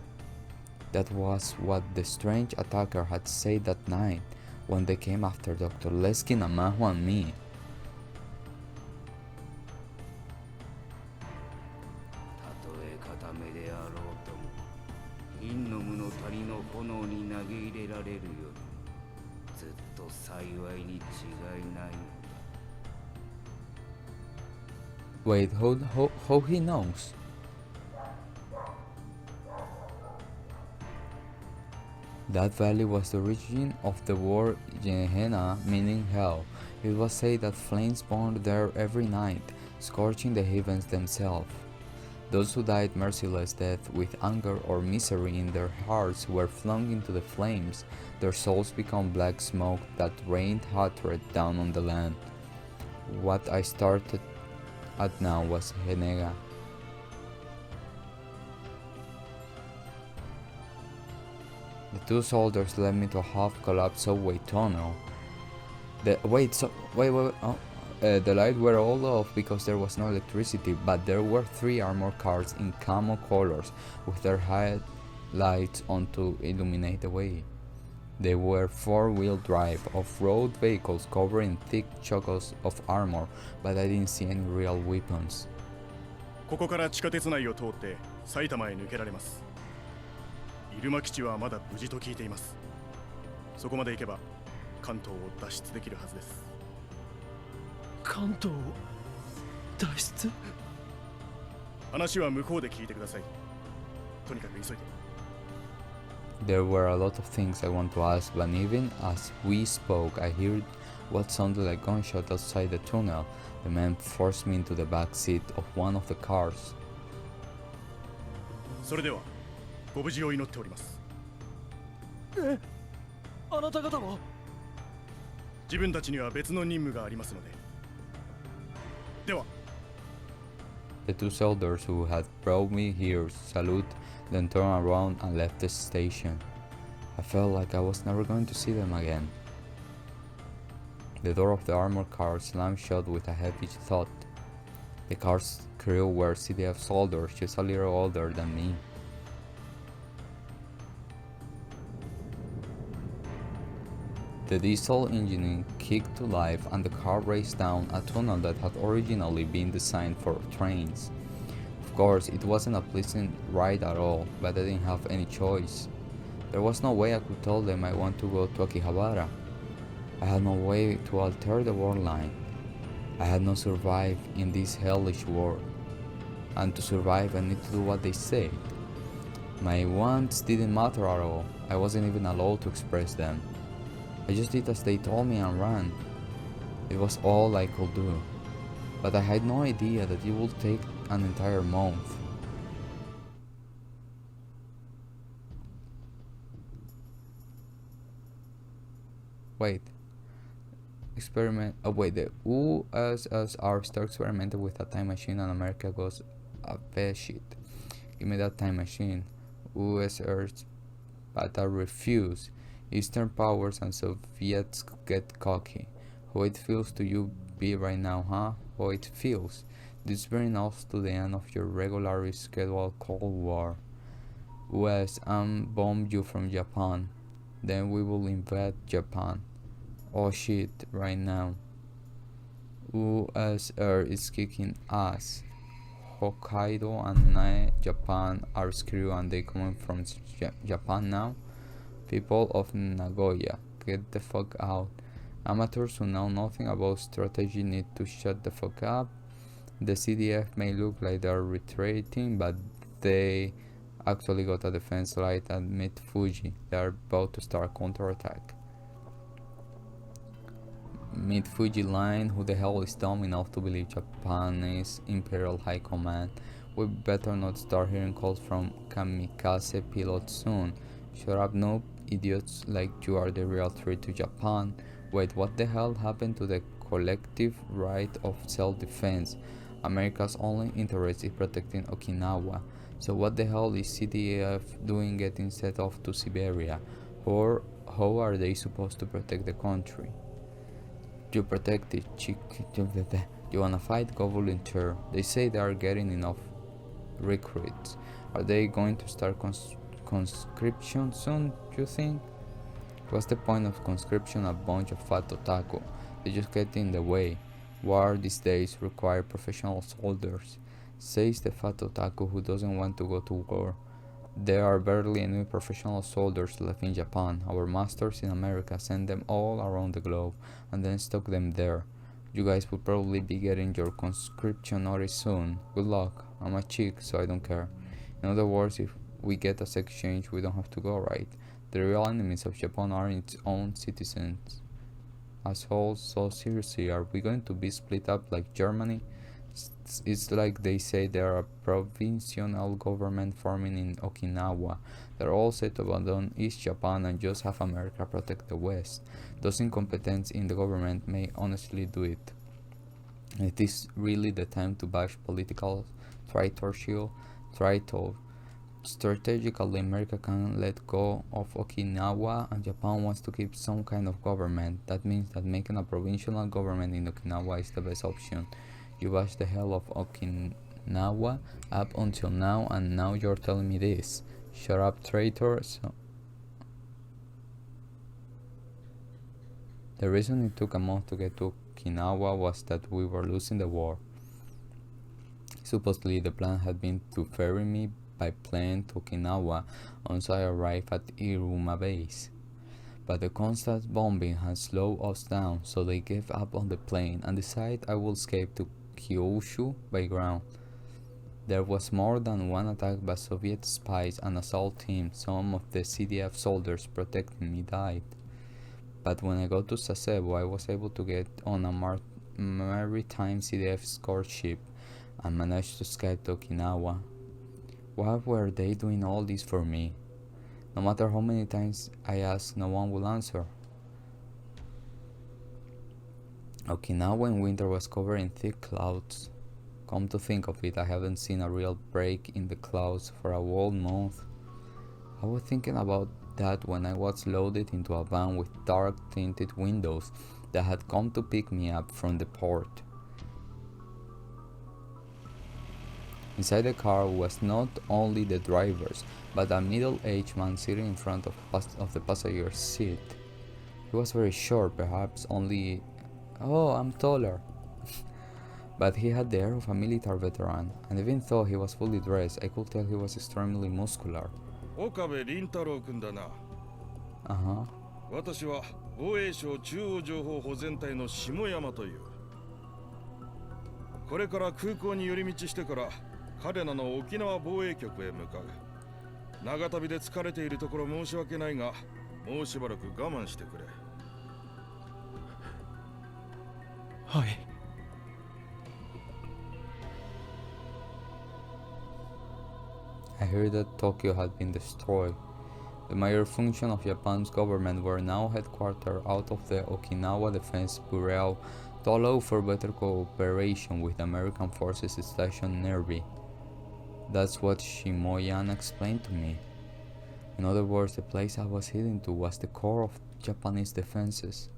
That was what the strange attacker had said that night, when they came after Dr. Leskin and Mahu and me. たとえ固めであろうとも陰の無の谷の炎に投げ入れられるよりずっと幸いに違いないのだ。 Wait, how he knows? That valley was the origin of the word Gehenna, meaning hell. It was said that flames burned there every night, scorching the heavens themselves. Those who died merciless death with anger or misery in their hearts were flung into the flames, their souls become black smoke that rained hatred down on the land. What I started at now was Gehenna. The two soldiers led me to a half-collapsed subway tunnel. The lights were all off because there was no electricity, but there were 3 armored cars in camo colors with their headlights on to illuminate the way. They were 4-wheel drive off-road vehicles covered in thick chocos of armor, but I didn't see any real weapons. ここから地下鉄内を通って埼玉へ抜けられます。入間基地はまだ無事と聞いています。そこまで行けば関東を脱出できるはずです。関東を脱出？話は向こうで聞いてください。とにかく急いで。 There were a lot of things I want to ask, but even as we spoke, I heard what sounded like gunshots outside the tunnel. The man forced me into the back seat of one of the cars. それではご無事を祈っております。え、あなた方も？自分たちには別の任務がありますので。では。 The two soldiers who had brought me here salute, then turned around and left the station. I felt like I was never going to see them again. The door of the armored car slammed shut with a heavy thud. The car's crew were CDF soldiers, just a little older than me. The diesel engine kicked to life and the car raced down a tunnel that had originally been designed for trains. Of course, it wasn't a pleasant ride at all, but I didn't have any choice. There was no way I could tell them I want to go to Akihabara. I had no way to alter the world line. I had not survived in this hellish world. And to survive, I need to do what they said. My wants didn't matter at all. I wasn't even allowed to express them. I just did as they told me and ran. It was all I could do. But I had no idea that it would take an entire month. Wait. Experiment. Oh wait, the USSR started experimenting with a time machine and America goes shit. Give me that time machine. USSR, but I refuse. Eastern powers and Soviets get cocky. How it feels to you be right now, huh? How it feels. This brings us to the end of your regularly scheduled Cold War. US bomb you from Japan. Then we will invade Japan. Oh shit, right now. USSR is kicking ass. Hokkaido and Japan are screwed and they coming from Japan now. People of Nagoya, get the fuck out. Amateurs who know nothing about strategy need to shut the fuck up. The CDF may look like they're retreating, but they actually got a defense line at Mid Fuji. They are about to start counterattack. Mid Fuji line, who the hell is dumb enough to believe Japanese Imperial High Command? We better not start hearing calls from kamikaze pilots soon. Shut up, noob. Idiots like you are the real threat to Japan. Wait, what the hell happened to the collective right of self-defense? America's only interest is protecting Okinawa. So what the hell is CDF doing getting set off to Siberia? Or how are they supposed to protect the country? You protect it, chick. You wanna fight? Go volunteer. They say they are getting enough recruits. Are they going to start conscription soon, you think? What's the point of conscription a bunch of fat otaku? They just get in the way. War these days require professional soldiers, says the fat otaku who doesn't want to go to war. There are barely any professional soldiers left in Japan. Our masters in America sent them all around the globe and then stuck them there. You guys will probably be getting your conscription notice soon. Good luck. I'm a chick, so I don't care. In other words, if we get a sex change, we don't have to go, right? The real enemies of Japan are its own citizens. Assholes, so seriously, are we going to be split up like Germany? It's like they say there are a provincial government forming in Okinawa. They're all set to abandon East Japan and just have America protect the West. Those incompetents in the government may honestly do it. It is really the time to bash political traitorship. Strategically, America can let go of Okinawa and Japan wants to keep some kind of government. That means that making a provincial government in Okinawa is the best option. You bashed the hell of Okinawa up until now, and now you're telling me this. Shut up, traitor. The reason it took a month to get to Okinawa was that we were losing the war. Supposedly, the plan had been to ferry me by plane to Okinawa once I arrived at Iruma base. But the constant bombing had slowed us down, so they gave up on the plane and decided I would escape to Kyushu by ground. There was more than one attack by Soviet spies and assault teams. Some of the CDF soldiers protecting me died. But when I got to Sasebo, I was able to get on a maritime CDF escort ship and managed to escape to Okinawa. Why were they doing all this for me? No matter how many times I asked, no one will answer. Okinawa in winter was covered in thick clouds. Come to think of it, I haven't seen a real break in the clouds for a whole month. I was thinking about that when I was loaded into a van with dark tinted windows that had come to pick me up from the port. Inside the car was not only the drivers, but a middle-aged man sitting in front of the passenger seat. He was very short, perhaps only... Oh, I'm taller. But he had the air of a military veteran, and even though he was fully dressed, I could tell he was extremely muscular. 岡部倫太郎君だな。私は防衛省中央情報保全隊の下山という。これから空港に寄り道してから彼らの沖縄防衛局へ向かう。長旅で疲れているところ申し訳ないが、もうしばらく我慢してくれ。はい。I heard that Tokyo had been destroyed. The major functions of Japan's government were now headquartered out of the Okinawa Defense Bureau to allow for better cooperation with the American forces stationed nearby. That's what Shimoyan explained to me. In other words, the place I was heading to was the core of Japanese defenses.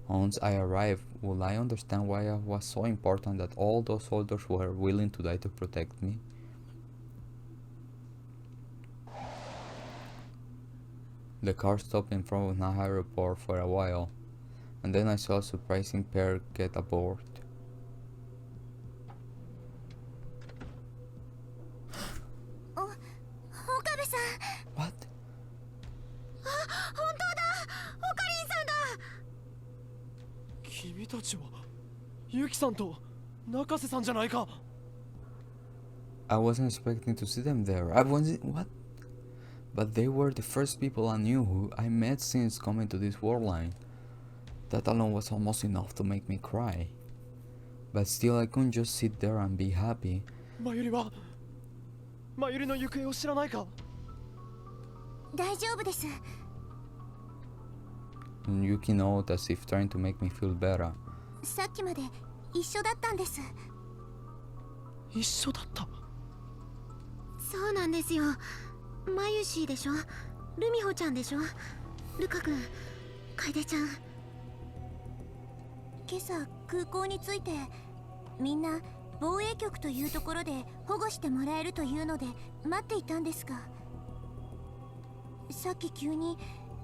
Once I arrived, would I understand why it was so important that all those soldiers were willing to die to protect me? The car stopped in front of Naha Airport for a while, and then I saw a surprising pair get aboard. What? 君たちはユキさんと中瀬さんじゃないか。I wasn't expecting to see them there. I wasn't. What? But they were the first people I knew who I met since coming to this world line. That alone was almost enough to make me cry. But still, I couldn't just sit there and be happy. マユリの行方を知らないか。大丈夫です。 And Yuki nodded as if trying to make me feel better. さっきまで一緒だったんです。一緒だった。そうなんですよ。マユシーでしょ、ルミホちゃんでしょ、ルカ君、楓ちゃん。今朝空港に着いて、みんな防衛局というところで保護してもらえるというので待っていたんですが、さっき急に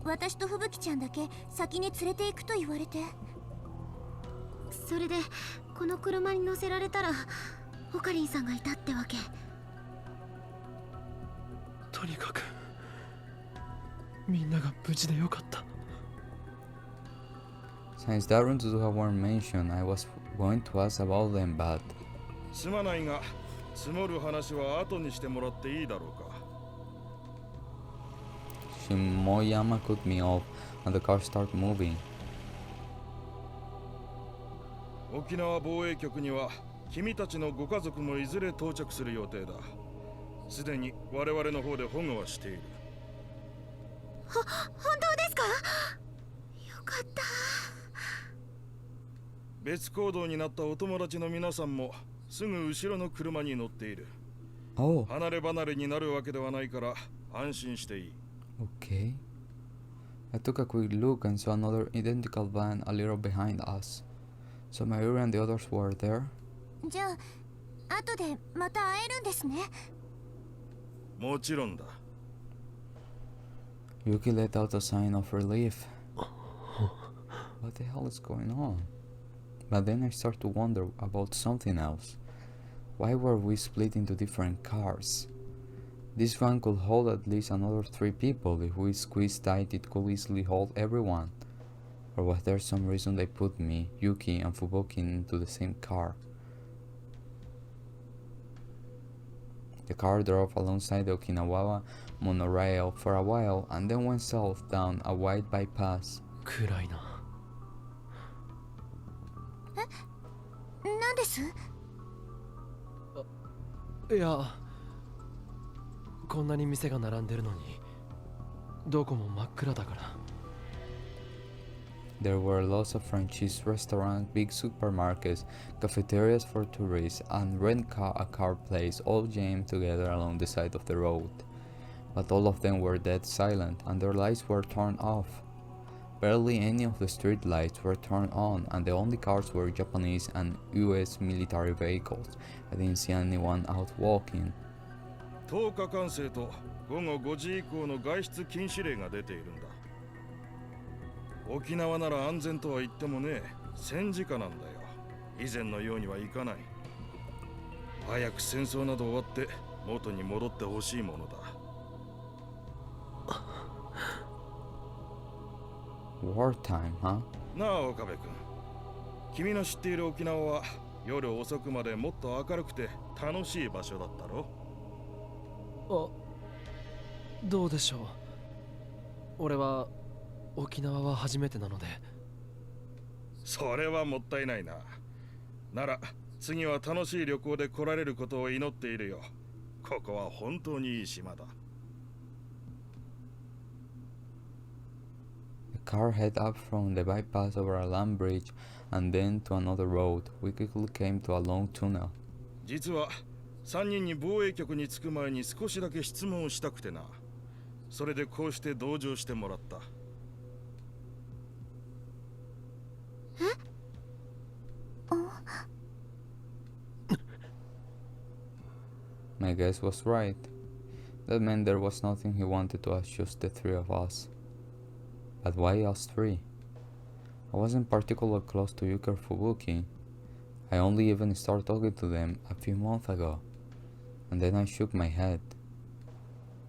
私と吹雪ちゃんだけ先に連れて行くと言われて。それでこの車に乗せられたらオカリンさんがいたってわけ。とにかくみんなが無事でよかった。 Since Darren Suzuha weren't mentioned, I was going to ask about them, but すまないが積もる話は後にしてもらっていいだろうか。 Shimoyama cut me off and the car started moving. 沖縄防衛局には君たちのご家族もいずれ到着する予定だ。すでに我々の方で保護はしている。本当ですか？よかった。別行動になったお友達の皆さんもすぐ後ろの車に乗っている。 Oh, 離れ離れになるわけではないから安心していい。 okay. I took a quick look and saw another identical van a little behind us. So Mayuri and the others were there. じゃあ後でまた会えるんですね。もちろんだ。 Yuki let out a sign of relief. What the hell is going on? But then I started to wonder about something else. Why were we split into different cars? This van could hold at least another 3 people. If we squeezed tight, it could easily hold everyone. Or was there some reason they put me, Yuki, and Fuboki into the same car? The car drove alongside the Okinawa monorail for a while and then went south down a wide bypass. 暗いな。何です？いや、こんなに店が並んでるのにどこも真っ暗だから。 There were lots of franchise restaurants, big supermarkets, cafeterias for tourists, and a car place all jammed together along the side of the road. But all of them were dead silent, and their lights were turned off. Barely any of the street lights were turned on, and the only cars were Japanese and US military vehicles. I didn't see anyone out walking. 10日管制と午後5時以降の外出禁止令が出ているんだ。沖縄なら安全とは言ってもね、戦時下なんだよ。以前のようにはいかない。早く戦争など終わって元に戻ってほしいものだ。Wartime, huh? なあ岡部君、君の知っている沖縄は夜遅くまでもっと明るくて楽しい場所だったろ？あ、どうでしょう。俺は沖縄は初めてなので。それはもったいないな。なら次は楽しい旅行で来られることを祈っているよ。ここは本当にいい島だ。The car headed up from the bypass over a land bridge and then to another road. We quickly came to a long tunnel. 実は3人に防衛局に着く前に少しだけ質問をしたくてな。それでこうして同乗してもらった。My guess was right. That meant there was nothing he wanted to ask just the 3 of us. But why us 3? I wasn't particularly close to Yuki or Fubuki. I only even started talking to them a few months ago. And then I shook my head.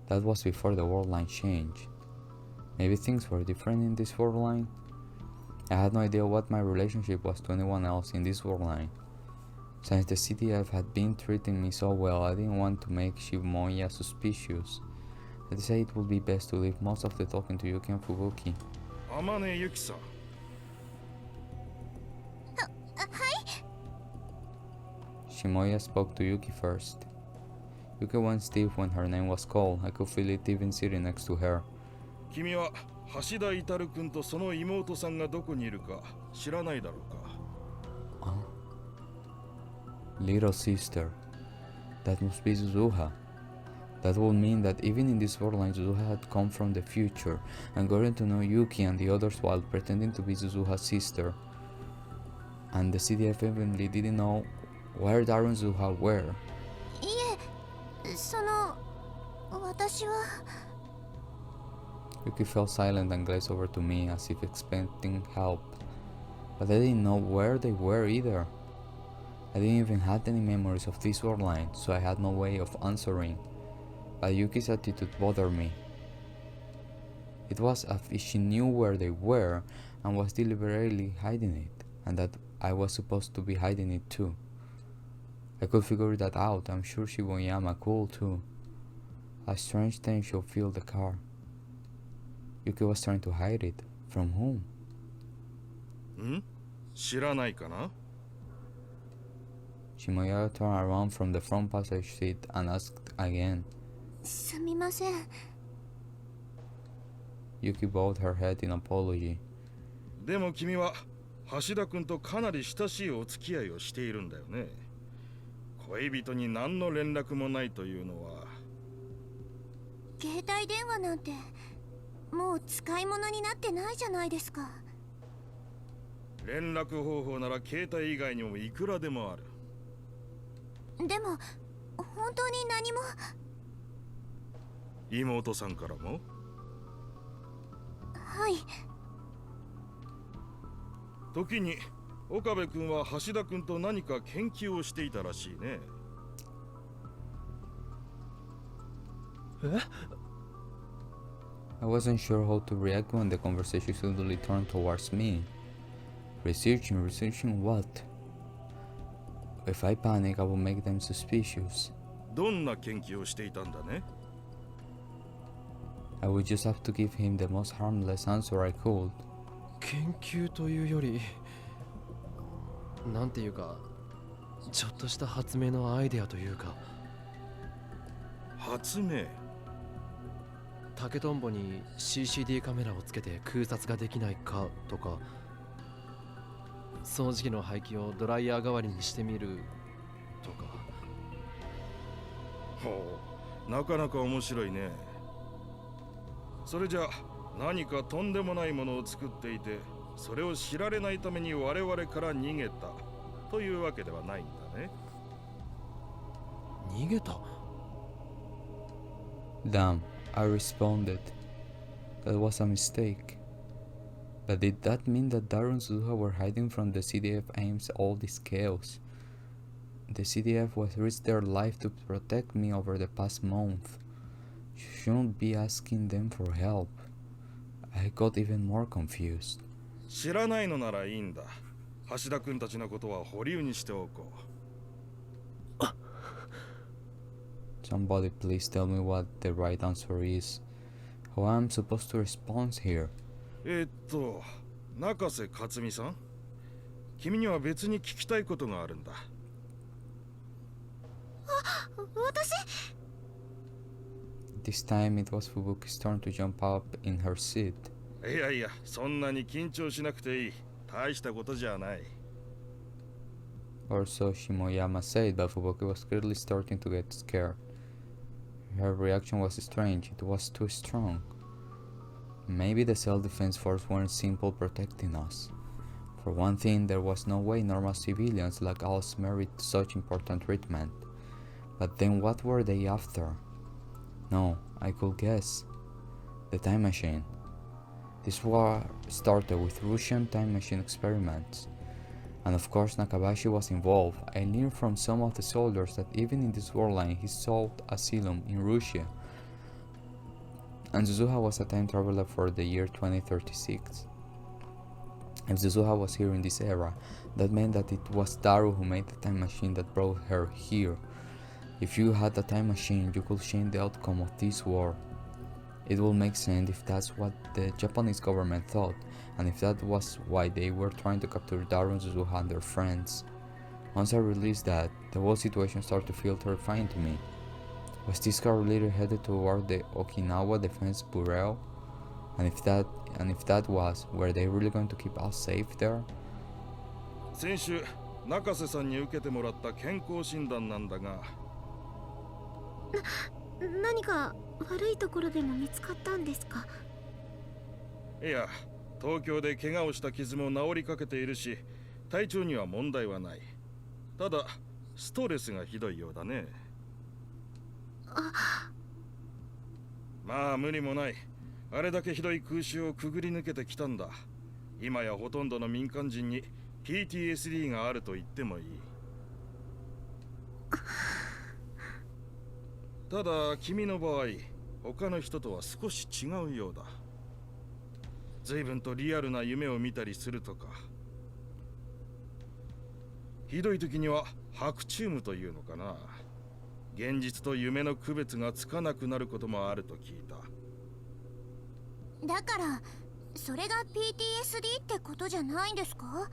That was before the world line changed. Maybe things were different in this world line? I had no idea what my relationship was to anyone else in this world line. Since the CDF had been treating me so well, I didn't want to make Shibuya suspicious. I decided it would be best to leave most of the talking to Yuki and Fubuki. 天音ゆきさん。Shimoya spoke to Yuki first. Yuki went stiff when her name was called. I could feel it even sitting next to her. 君は橋田至君とその妹さんがどこにいるか知らないだろうか。Little sister. That must be Suzuha. That would mean that even in this world line, Suzuha had come from the future and gotten to know Yuki and the others while pretending to be Suzuha's sister. And the CDF evidently didn't know where Darren and Suzuha were. いえ、私は。Yuki fell silent and gazed over to me as if expecting help, but I didn't know where they were either. I didn't even have any memories of this world, so I had no way of answering, but Yuki's attitude bothered me. It was as if she knew where they were and was deliberately hiding it, and that I was supposed to be hiding it too. I could figure that out. I'm sure Shibuya could too. A strange tension filled the car. Yuki was trying to hide it. From whom? 知らないかな Shimoya turned around from the front passenger seat and asked again. すみません。 Yuki bowed her head in apology. でも君は橋田君とかなり親しいお付き合いをしているんだよね。恋人に何の連絡もないというのは。携帯電話なんてもう使い物になってないじゃないですか。連絡方法なら携帯以外にもいくらでもある。でも本当に何も。妹さんからも？はい。時に岡部君は橋田君と何か研究をしていたらしいね。I wasn't sure how to react when the conversation suddenly turned towards me. Researching what? If I panic, I will make them suspicious. どんな研究をしていたんだね？ I would just have to give him the most harmless answer I could. 研究というよりなんていうかちょっとした発明のアイデアというか。発明？竹とんぼに CCD カメラをつけて空撮ができないかとか、掃除機の排気をドライヤー代わりにしてみるとか。ほう、なかなか面白いね。それじゃあ何かとんでもないものを作っていて、それを知られないために我々から逃げたというわけではないんだね。逃げた？ Damn, I responded. That was a mistake. But did that mean that Daru and Suzuha were hiding from the CDF aims all this chaos? The CDF was risked their life to protect me over the past month. Shouldn't be asking them for help. I got even more confused. 知らないのならいいんだ。橋田君たちのことは保留にしておこう。 Somebody please tell me what the right answer is. How am I supposed to respond here? 中瀬克美さん、君には別に聞きたいことがあるんだ。私？ This time it was Fubuki's turn to jump up in her seat. いやいや、そんなに緊張しなくていい。大したことじゃない。 Or so Shimoyama said, but Fubuki was clearly starting to get scared. Her reaction was strange, it was too strong. Maybe the self-defense force weren't simple protecting us. For one thing, there was no way normal civilians like us merit such important treatment. But then what were they after? No, I could guess. The time machine. This war started with Russian time machine experiments. And of course Nakabashi was involved. I learned from some of the soldiers that even in this war line he sought asylum in Russia. And Suzuha was a time traveler for the year 2036. If Suzuha was here in this era, that meant that it was Daru who made the time machine that brought her here. If you had a time machine, you could change the outcome of this war. It would make sense if that's what the Japanese government thought, and if that was why they were trying to capture Daru and Suzuha and their friends. Once I realized that, the whole situation started to feel terrifying to me. Was this car later headed toward the Okinawa Defense Bureau? And if that was, were they really going to keep us safe there? 先週、中瀬さんに受けてもらった健康診断なんだが。何か悪いところでも見つかったんですか？いや、東京で怪我をした傷も治りかけているし、体調には問題はない。ただ、ストレスがひどいようだね。まあ無理もない。あれだけひどい空襲をくぐり抜けてきたんだ。今やほとんどの民間人に PTSD があると言ってもいい。ただ君の場合、他の人とは少し違うようだ。随分とリアルな夢を見たりするとか、ひどい時には白チュームというのかな。現実と夢の区別がつかなくなることもあると聞いた。だからそれが PTSD ってことじゃないんですか？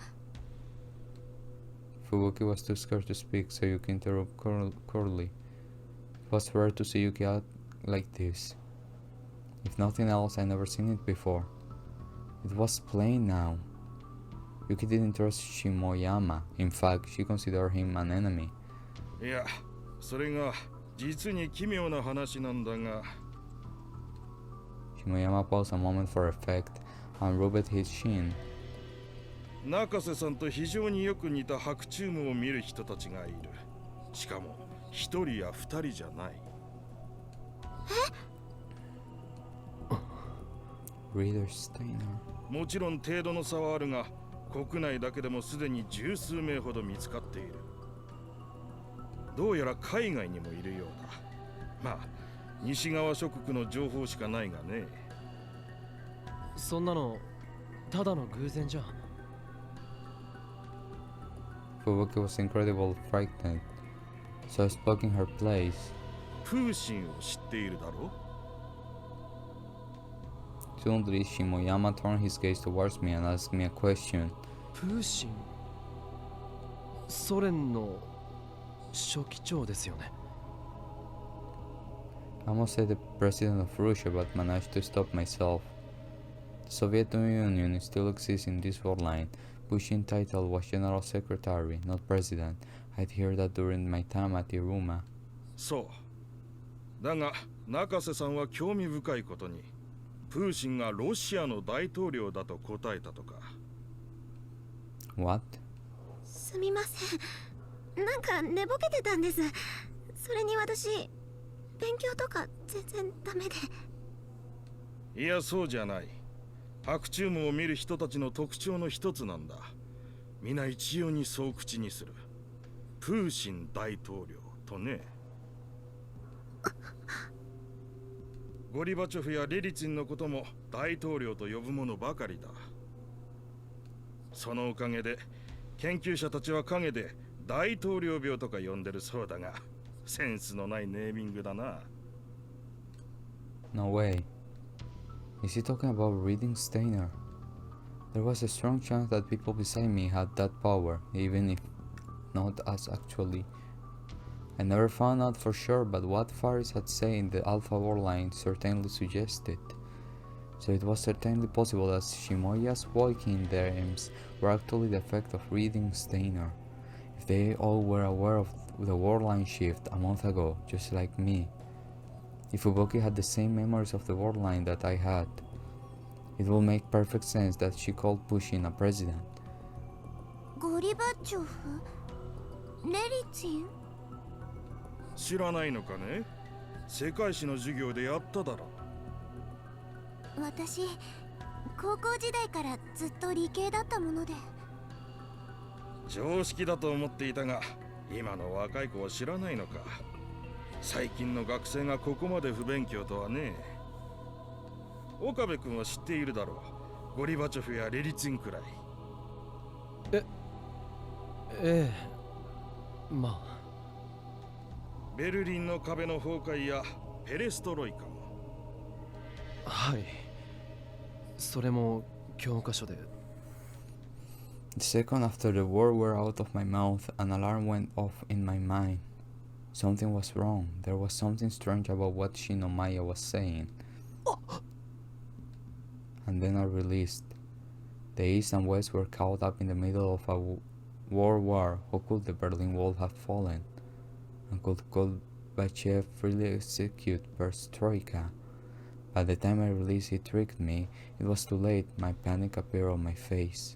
Fubuki was too scared to speak, so Yuki interrupted curtly. It was rare to see Yuki act like this. If nothing else, I never seen it before. It was plain now. Yuki didn't trust Shimoyama. In fact, she considered him an enemy. いや、それが実に奇妙な話なんだが。Shimoyama paused a moment for effect and rubbed his chin. 中瀬さんと非常によく似た白チュームを見る人たちがいる。しかも一人や二人じゃない。Reader Steiner. もちろん程度の差はあるが、国内だけでもすでに十数名ほど見つかっている。どうやら海外にもいるようだ。まあ西側諸国の情報しかないがね。そんなのただの偶然じゃん。Fubuki was incredibly frightened, so I spoke in her place. プーシンを知っているだろう。Suddenly, Shimoyama turned his gaze towards me and asked me a question. プーシン、ソ連の書記長ですよね。I almost said the president of Russia, but managed to stop myself. The Soviet Union still exists in this world line. Pushing title was General Secretary, not President. I'd heard that during my time at Iruma. そう。だが中瀬さんは興味深いことに、プーシンがロシアの大統領だと答えたとか。What? すみません、なんか寝ぼけてたんです。それに私勉強とか全然ダメで。いや、そうじゃない。白チュームを見る人たちの特徴の一つなんだ。皆一様にそう口にする。プーシン大統領とね。ゴリバチョフやレリツィンのことも大統領と呼ぶものばかりだ。そのおかげで研究者たちは陰で大統領病とか呼んでるそうだが、センスのないネーミングだな。No way. Is he talking about reading Steiner? There was a strong chance that people beside me had that power, even if not as actually. I never found out for sure, but what Faris had said in the Alpha War line certainly suggested. So it was certainly possible that Shimoya's waking dreams were actually the effect of reading Steiner. If they all were aware of the war line shift a month ago, just like me. If Fubuki had the same memories of the war line that I had, it would make perfect sense that she called Pushin a president. ゴリバチョフ、レリツィン。知らないのかね。世界史の授業でやっただろ。私高校時代からずっと理系だったもので。常識だと思っていたが、今の若い子は知らないのか。最近の学生がここまで不勉強とはね。岡部君は知っているだろう。ゴリバチョフやレリツィンくらい。ええ、まあ。ベルリンの壁の崩壊やペレストロイカも。はい。それも教科書で。The second after the words were out of my mouth, an alarm went off in my mind. Something was wrong. There was something strange about what Shinomiya was saying. And then I realized. The East and West were caught up in the middle of a world war. How could the Berlin Wall have fallen? And could Gorbachev really execute perestroika? By the time I realized he tricked me, it was too late. My panic appeared on my face.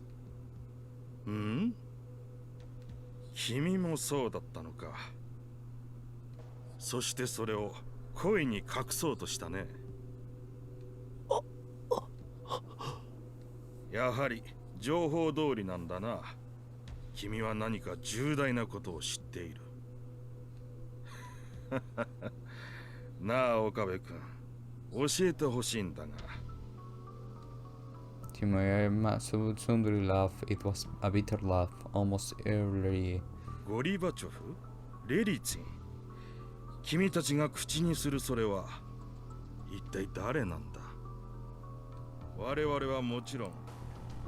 ん？君もそうだったのか。そしてそれを声に隠そうとしたね。やはり情報通りなんだな。君は何か重大なことを知っている。なあ岡部君、教えてほしいんだが。Shimoyama suddenly laughed. It was a bitter laugh, almost eerily. ゴリバチョフ、レリツィン、君たちが口にするそれは一体誰なんだ。我々はもちろん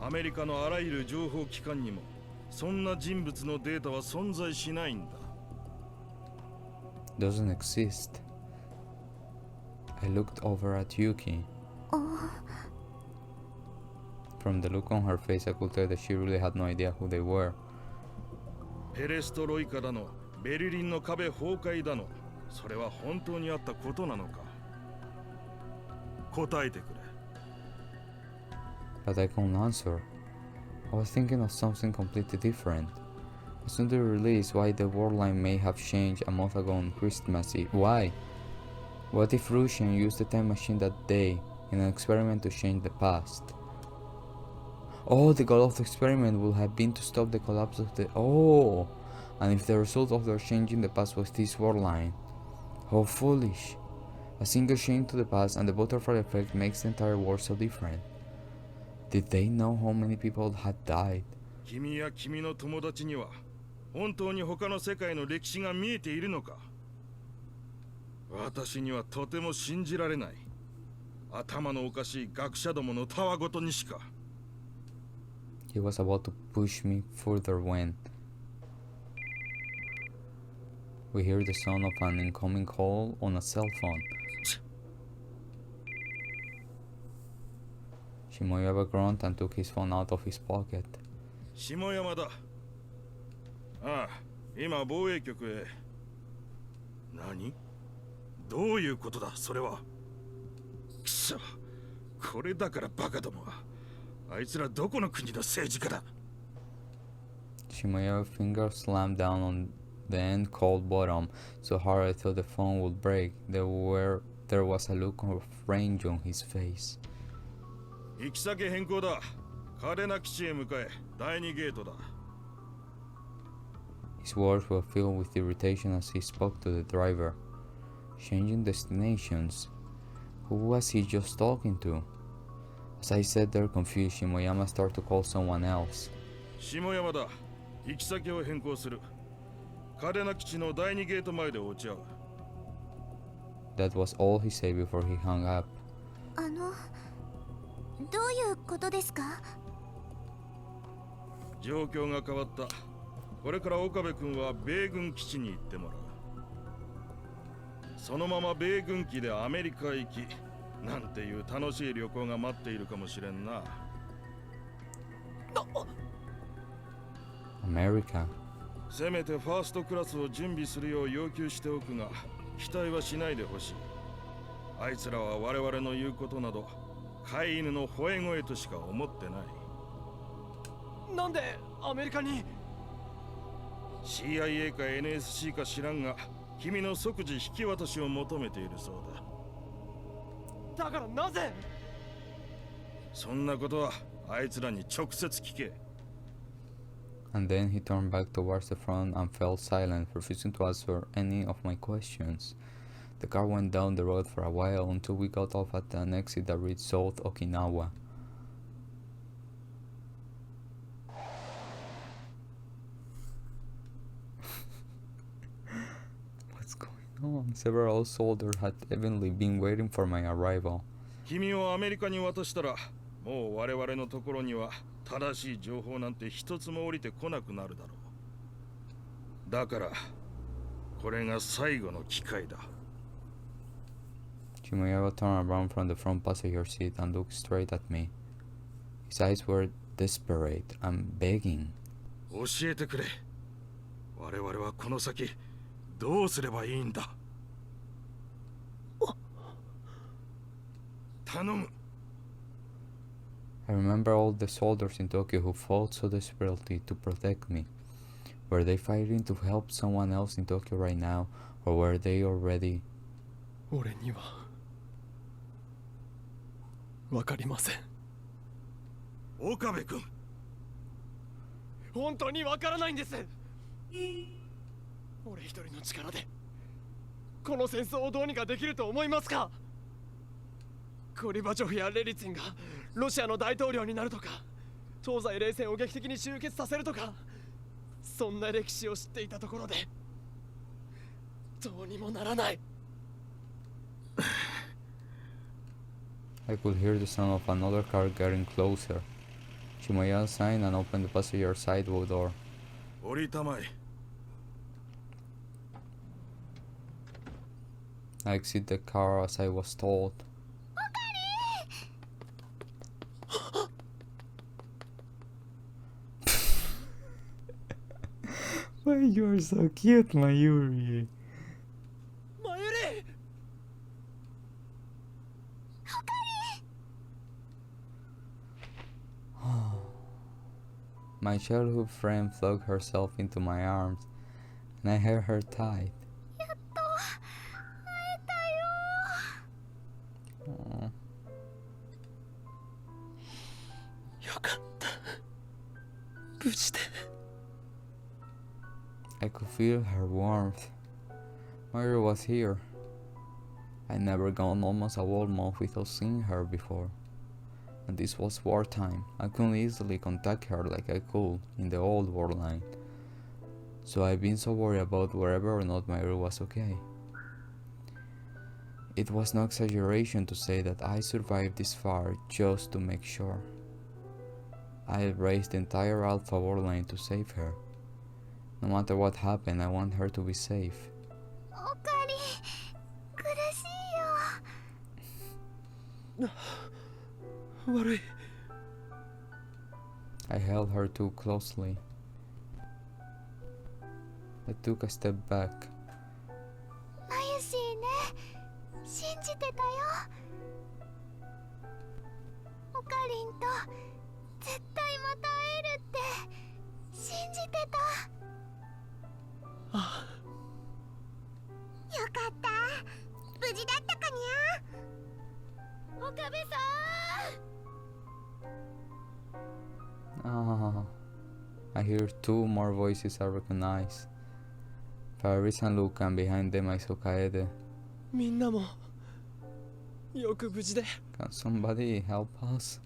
アメリカのあらゆる情報機関にもそんな人物のデータは存在しないんだ。Doesn't exist. I looked over at Yuki. From the look on her face, I could tell that she really had no idea who they were. ペレストロイカだの、ベルリンの壁崩壊だの、それは本当にあったことなのか。答えてくれ。But I couldn't answer. I was thinking of something completely different. As soon as the release, why the world line may have changed a month ago on Christmas Eve. Why? What if Russian used the time machine that day in an experiment to change the past? Oh, the goal of the experiment would have been to stop the collapse of the... Oh! And if the result of their changing the past was this world line. How foolish. A single change to the past and the butterfly effect makes the entire world so different. Did they know how many people had died? 君や君の友達には本当に他の世界の歴史が見えているのか。私にはとても信じられない。頭のおかしい学者どものたわごとにしか。He was about to push me further when we hear the sound of an incoming call on a cell phone. Shimoyama grunted and took his phone out of his pocket. 下山だ。ああ、今防衛局へ。何？どういうことだそれは。くそ、これだからバカどもは。あいつらどこの国の政治家だ。Shimoyama's finger slammed down on the end cold bottom so hard I thought the phone would break. There was a look of rage on his face. 行き先変更だ。嘉手納基地へ向かえ。第2ゲートだ。His words were filled with irritation as he spoke to the driver. Changing destinations? Who was he just talking to? As I sat there confused, Shimoyama started to call someone else. 下山だ。行き先を変更する。嘉手納基地の第2ゲート前で落ち合う。That was all he said before he hung up. どういうことですか？状況が変わった。これから岡部君は米軍基地に行ってもらう。そのまま米軍機でアメリカへ行き、なんていう楽しい旅行が待っているかもしれんな。America. せめてファーストクラスを準備するよう要求しておくが、期待はしないでほしい。あいつらは我々の言うことなど飼い犬の吠え声としか思ってない。なんでアメリカに？ CIA か NSC か知らんが、君の即時引き渡しを求めているそうだ。だからなぜ？そんなことはあいつらに直接聞け。And then he turned back towards the front and fell silent, refusing to answer any of my questions. The car went down the road for a while until we got off at an exit that reached South Okinawa. What's going on? Several soldiers had evidently been waiting for my arrival. 君をアメリカに渡したら、もう我々のところには正しい情報なんて一つも降りてこなくなるだろう。だから、これが最後の機会だ。Shimoyama turned around from the front passenger seat and looked straight at me. His eyes were desperate and begging. 教えてくれ。我々はこの先どうすればいいんだ。頼む。I remember all the soldiers in Tokyo who fought so desperately to protect me. Were they fighting to help someone else in Tokyo right now, or were they already... 俺にはわかりません。岡部君。本当にわからないんです。俺一人の力でこの戦争をどうにかできると思いますか？ゴリバチョフやレリツィンがロシアの大統領になるとか、東西冷戦を劇的に終結させるとか、そんな歴史を知っていたところでどうにもならない。I could hear the sound of another car getting closer. She made a sign and opened the passenger side door. 降りたまえ。I exit the car as I was told. Why you are so cute, Mayuri? マユリ！ My childhood friend flung herself into my arms, and I held her tight. やっと会えたよ。 Aw. よかった。無事で。I could feel her warmth. Mayuri was here. I'd never gone almost a whole month without seeing her before. And this was wartime. I couldn't easily contact her like I could in the old war line. So I've been so worried about whether or not Mayuri was okay. It was no exaggeration to say that I survived this far just to make sure. I raised the entire Alpha war line to save her. No matter what happened, I want her to be safe. おかり、苦しいよ。悪い。 I held her too closely. I took a step back. マユシーね、信じてたよ。おかりんと絶対また会えるって信じてた。ああ。よかった。無事だったかにゃ。岡部さん。Ah, I hear two more voices I recognize. Paris and Luca, and behind them I saw Kaede. みんなもよく無事で。 Can somebody help us?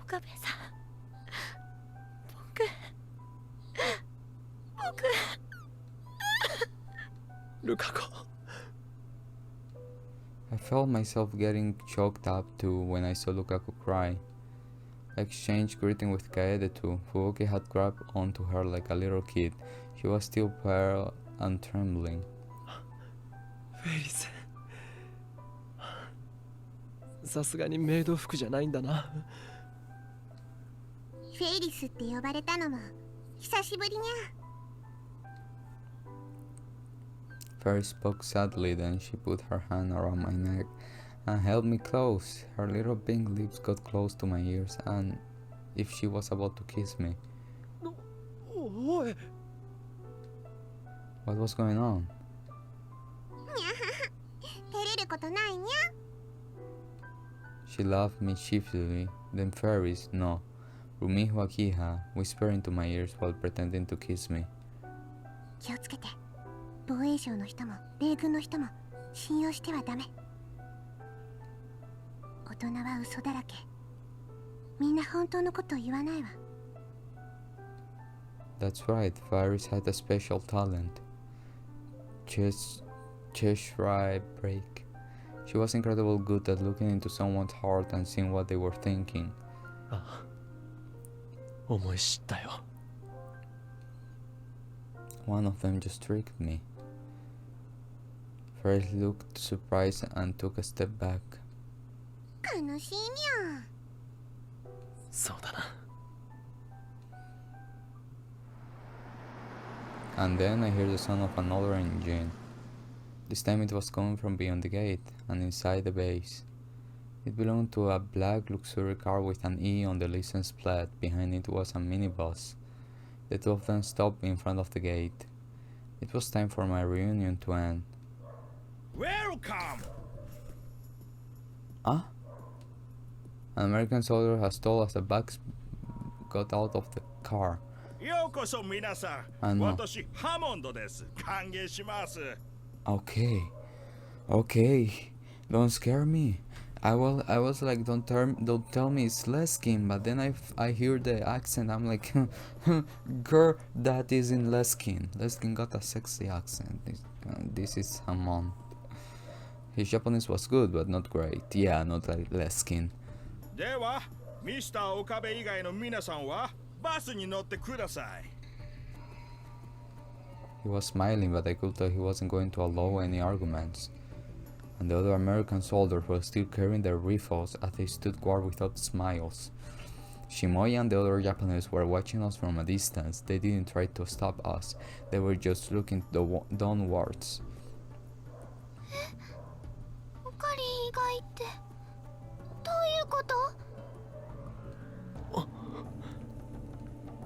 岡部さん、僕ルカ子。 I felt myself getting choked up too when I saw Lukaku cry. I exchanged greeting with Kaede too. Fuoki had grabbed onto her like a little kid. She was still pale and trembling. フェリス。さすがにメイド服じゃないんだな。フェイリスって呼ばれたのも久しぶりにゃ。 Fairy spoke sadly, then she put her hand around my neck and held me close. Her little pink lips got close to my ears, and if she was about to kiss me. おい。 What was going on? にゃはは、照れることないにゃ。 She laughed mischievously. Then fairies, no, Rumiho Akiha, whispered into my ears while pretending to kiss me. 気をつけて。防衛省の人も米軍の人も信用してはダメ。大人は嘘だらけ。みんな本当のことを言わないわ。 That's right, fairies had a special talent. Cheshire break. She was incredibly good at looking into someone's heart and seeing what they were thinking. ああ。思い知ったよ。 One of them just tricked me. Fairies looked surprised and took a step back. 悲しいにゃ。そうだな。 And then I hear the sound of another engine. This time it was coming from beyond the gate and inside the base. It belonged to a black luxury car with an E on the license plate. Behind it was a minibus. The two of them stopped in front of the gate. It was time for my reunion to end. Welcome! Ah? An American soldier has told us the bugs got out of the car. ようこそ皆さん。あの私、ハモンドです。歓迎します。Okay, okay, don't scare me. I was like, don't tell me it's Leskin, but then I hear the accent. I'm like, girl, that isn't Leskin. Leskin got a sexy accent. This is Hamon. His Japanese was good, but not great. Yeah, not like Leskin. では、ミスター岡部以外の皆さんはバスに乗ってください。He was smiling, but I could tell he wasn't going to allow any arguments. And the other American soldiers were still carrying their rifles as they stood guard without smiles. Shimoya and the other Japanese were watching us from a distance. They didn't try to stop us. They were just looking downwards. オカリ以外ってどういうこと？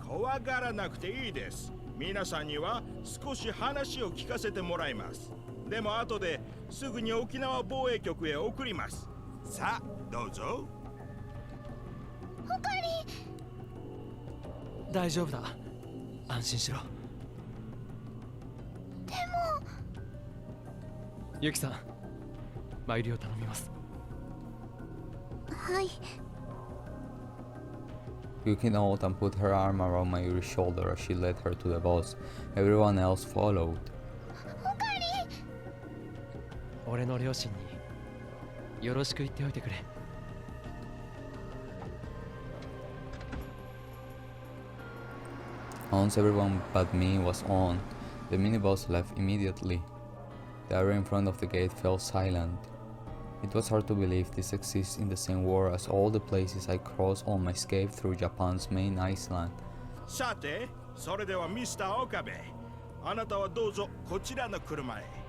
怖がらなくていいです。皆さんには少し話を聞かせてもらいます。でも後ですぐに沖縄防衛局へ送ります。さあ、どうぞ。オカリ大丈夫だ。安心しろ。でもユキさん、参りを頼みます。はい。Yuki knelt and put her arm around my shoulder as she led her to the bus. Everyone else followed. 俺の両親によろしく言っておいてくれ。Once everyone but me was on, the minibus left immediately. The area in front of the gate fell silent. It was hard to believe this exists in the same world as all the places I crossed on my escape through Japan's main island. さて、それではミスター岡部、あなたはどうぞこちらの車へ。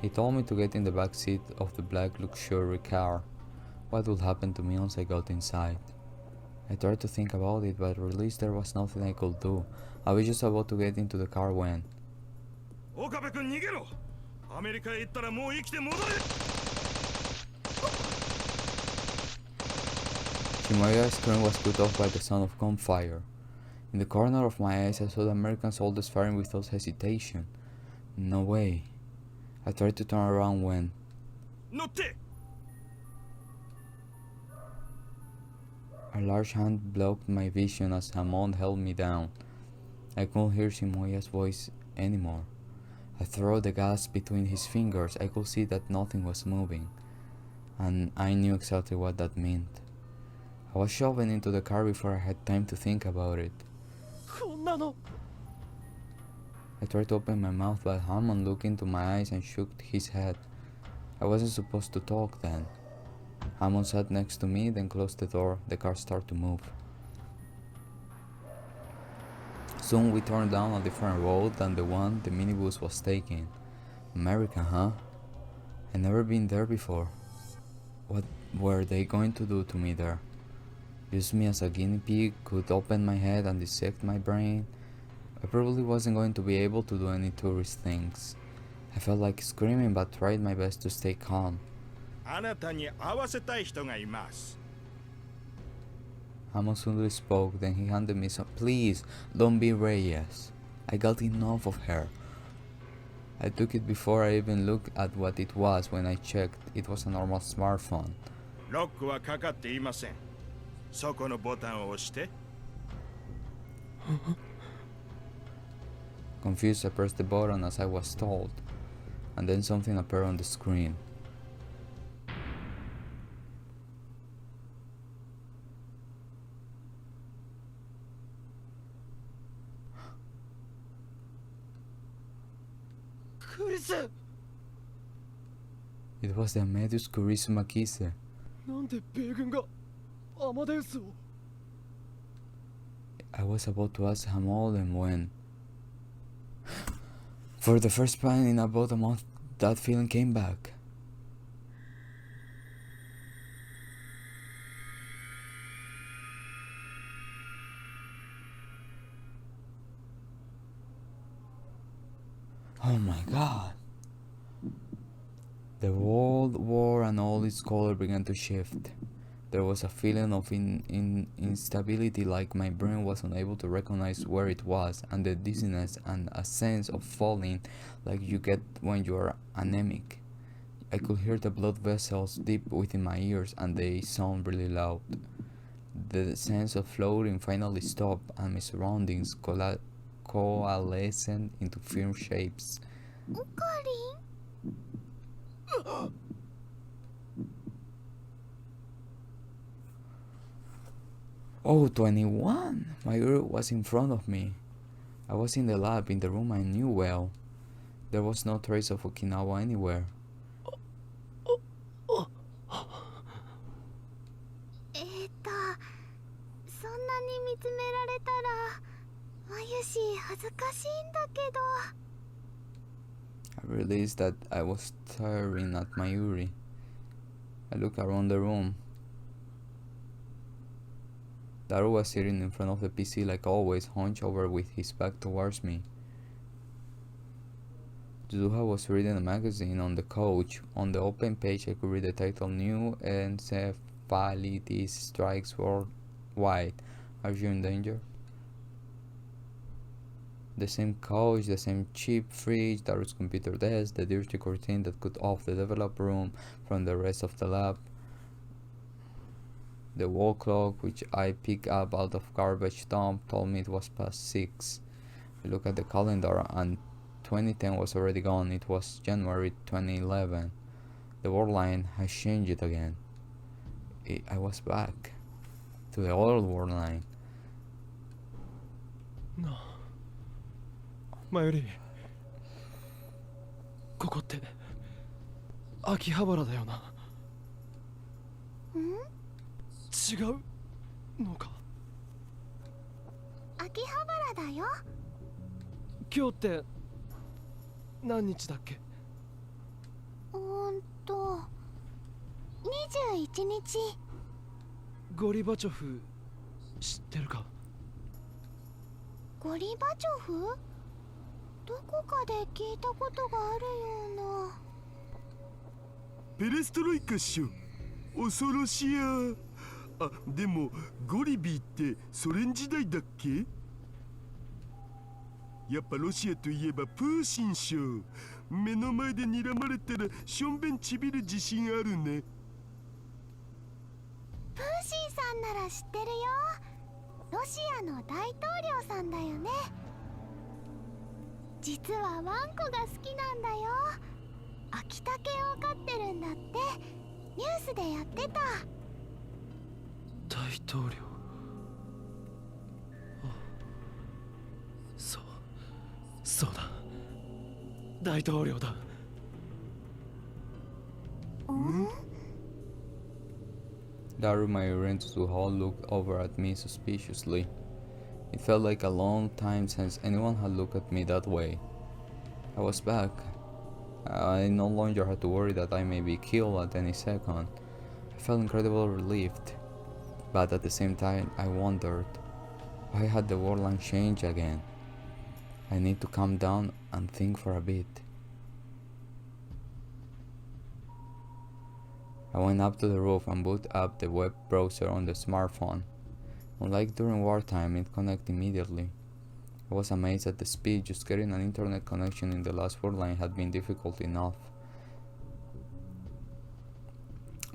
He told me to get in the back seat of the black luxury car. What would happen to me once I got inside? I tried to think about it, but realized there was nothing I could do. I was just about to get into the car when... 岡部君逃げろ。アメリカへ行ったらもう生きて戻れ。Shimoya's screen was cut off by the sound of gunfire. In the corner of my eyes I saw the American soldiers firing without hesitation. No way. I tried to turn around when... 乗って。A large hand blocked my vision as Hamon held me down. I couldn't hear Shimoya's voice anymore. I threw the gas between his fingers. I could see that nothing was moving. And I knew exactly what that meant. I was shoved into the car before I had time to think about it. こんなの。I tried to open my mouth, but Hammond looked into my eyes and shook his head. I wasn't supposed to talk then. Hammond sat next to me, then closed the door. The car started to move. Soon we turned down a different road than the one the minibus was taking. America, huh? I'd never been there before. What were they going to do to me there? Use me as a guinea pig, could open my head and dissect my brain? I probably wasn't going to be able to do any tourist things. I felt like screaming but tried my best to stay calm. あなたに会わせたい人がいます。Amos suddenly spoke, then he handed me some. Please, don't be Reyes. I got enough of her. I took it before I even looked at what it was. When I checked, it was a normal smartphone. ロックはかかっていません。そこのボタンを押して。Confused, I pressed the button as I was told, and then something appeared on the screen. It was the Amadeus Charisma Kise. なんで米軍がアマデウスを。I was about to ask Hamolden when... For the first time in about a month, that feeling came back. Oh my god. The world war and all its color began to shift. There was a feeling of instability, like my brain was unable to recognize where it was, and the dizziness and a sense of falling like you get when you are anemic. I could hear the blood vessels deep within my ears and they sound really loud. The sense of floating finally stopped and my surroundings coalesced into firm shapes. オカリン Oh, 21! My girl was in front of me. I was in the lab in the room I knew well. There was no trace of Okinawa anywhere. そんなに見つめられたらまゆし恥ずかしいんだけど I realized that I was staring at Mayuri. I looked around the room. Daru was sitting in front of the PC like always, hunched over with his back towards me. Zuha was reading a magazine on the couch. On the open page I could read the title New Encephalitis Strikes Worldwide. Are you in danger? The same couch, the same cheap fridge, Daru's computer desk, the dirty curtain that cut off the develop room from the rest of the lab. The wall clock, which I picked up out of garbage dump, told me it was past 6. I looked at the calendar and 2010 was already gone. It was January 2011. The world line has changed again. I was back to the old world line. なあ前よりここって秋葉原だよな。ん？違うのか。秋葉原だよ。今日って何日だっけ。21日。ゴリバチョフ知ってるか。ゴリバチョフ？どこかで聞いたことがあるような。ペレストロイカっしょ。恐ろしや。あ、でもゴリビーってソ連時代だっけ？やっぱロシアといえばプーシンっしょ。目の前で睨まれたらしょんべんちびる自信あるね。プーシンさんなら知ってるよ。ロシアの大統領さんだよね。実はワンコが好きなんだよ。秋田犬を飼ってるんだってニュースでやってた。大統領。あ、そうだ。大統領だ。Daru, my oriented to hall, looked over at me suspiciously. It felt like a long time since anyone had looked at me that way. I was back. I no longer had to worry that I may be killed at any second. I felt incredibly relieved, but at the same time I wondered, why had the world line changed again? I need to calm down and think for a bit. I went up to the roof and booted up the web browser on the smartphone. Unlike during wartime, it connected immediately. I was amazed at the speed. Just getting an internet connection in the last world line had been difficult enough.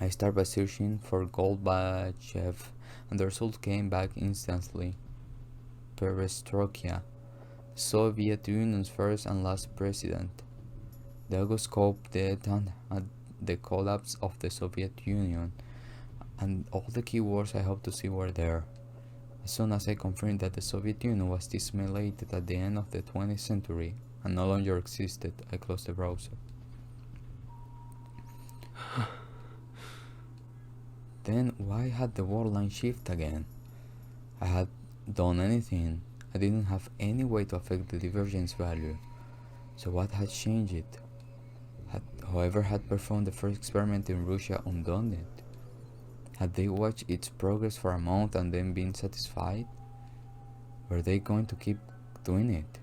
I started by searching for Gorbachev, and the result came back instantly. Perestroika, the Soviet Union's first and last president. The Agoscope data had the collapse of the Soviet Union, and all the keywords I hoped to see were there. As soon as I confirmed that the Soviet Union was dismantled at the end of the 20th century and no longer existed, I closed the browser. Then why had the world line shift again? I had done anything. I didn't have any way to affect the divergence value. So what had changed? Had whoever had performed the first experiment in Russia undone it? Had they watched its progress for a month and then been satisfied? Were they going to keep doing it?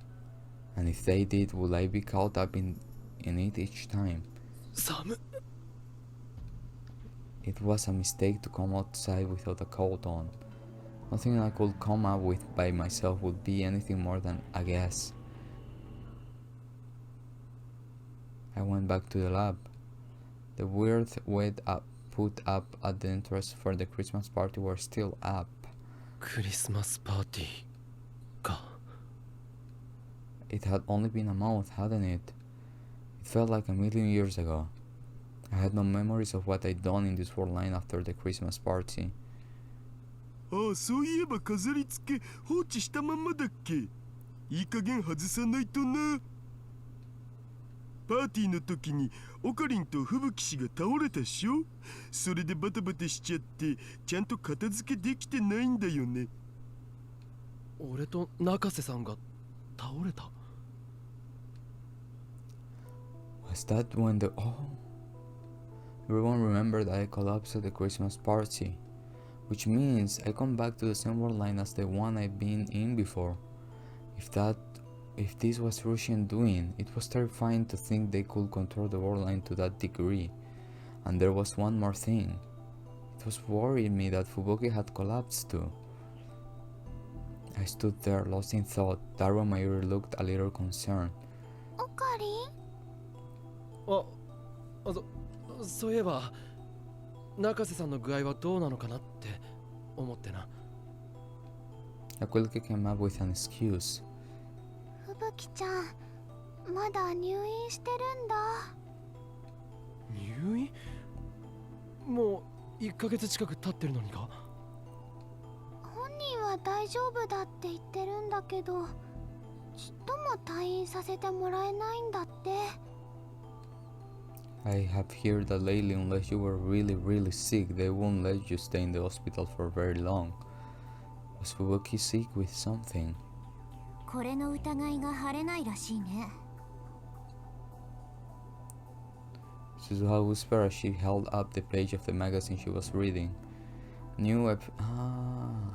And if they did, would I be caught up in it each time? Sam. it was a mistake to come outside without a coat on. Nothing I could come up with by myself would be anything more than a guess. I went back to the lab. The weird weight put up at the entrance for the Christmas party were still up. クリスマスパーティーか。 It had only been a month, hadn't it? It felt like a million years ago. I had no memories of what I'd done in this world line after the Christmas party. ああ、そういえば飾り付け放置したまんまだっけ。いい加減外さないとな。パーティーの時にオカリンと吹雪氏が倒れたっしょ。それでバタバタしちゃってちゃんと片付けできてないんだよね。俺と中瀬さんが倒れた。 Was that when the... Oh... Everyone remembered I collapsed at the Christmas party. Which means I come back to the same world line as the one I'd been in before. If this was Russian doing, it was terrifying to think they could control the world line to that degree. And there was one more thing. It was worrying me that Fubuki had collapsed too. I stood there lost in thought. Taro Mayuri looked a little concerned. オカリン？そういえば中瀬さんの具合はどうなのかなって思ってな。 I quickly came up with an excuse. 吹雪ちゃん、まだ入院してるんだ。入院？もう1ヶ月近く経ってるのにか？本人は大丈夫だって言ってるんだけど、ちっとも退院させてもらえないんだって。 I have heard that lately, unless you were really sick, they won't let you stay in the hospital for very long. Was Fubuki sick with something? これの疑いが晴れないらしいね。 Suzuha whispered as she held up the page of the magazine she was reading. Ah.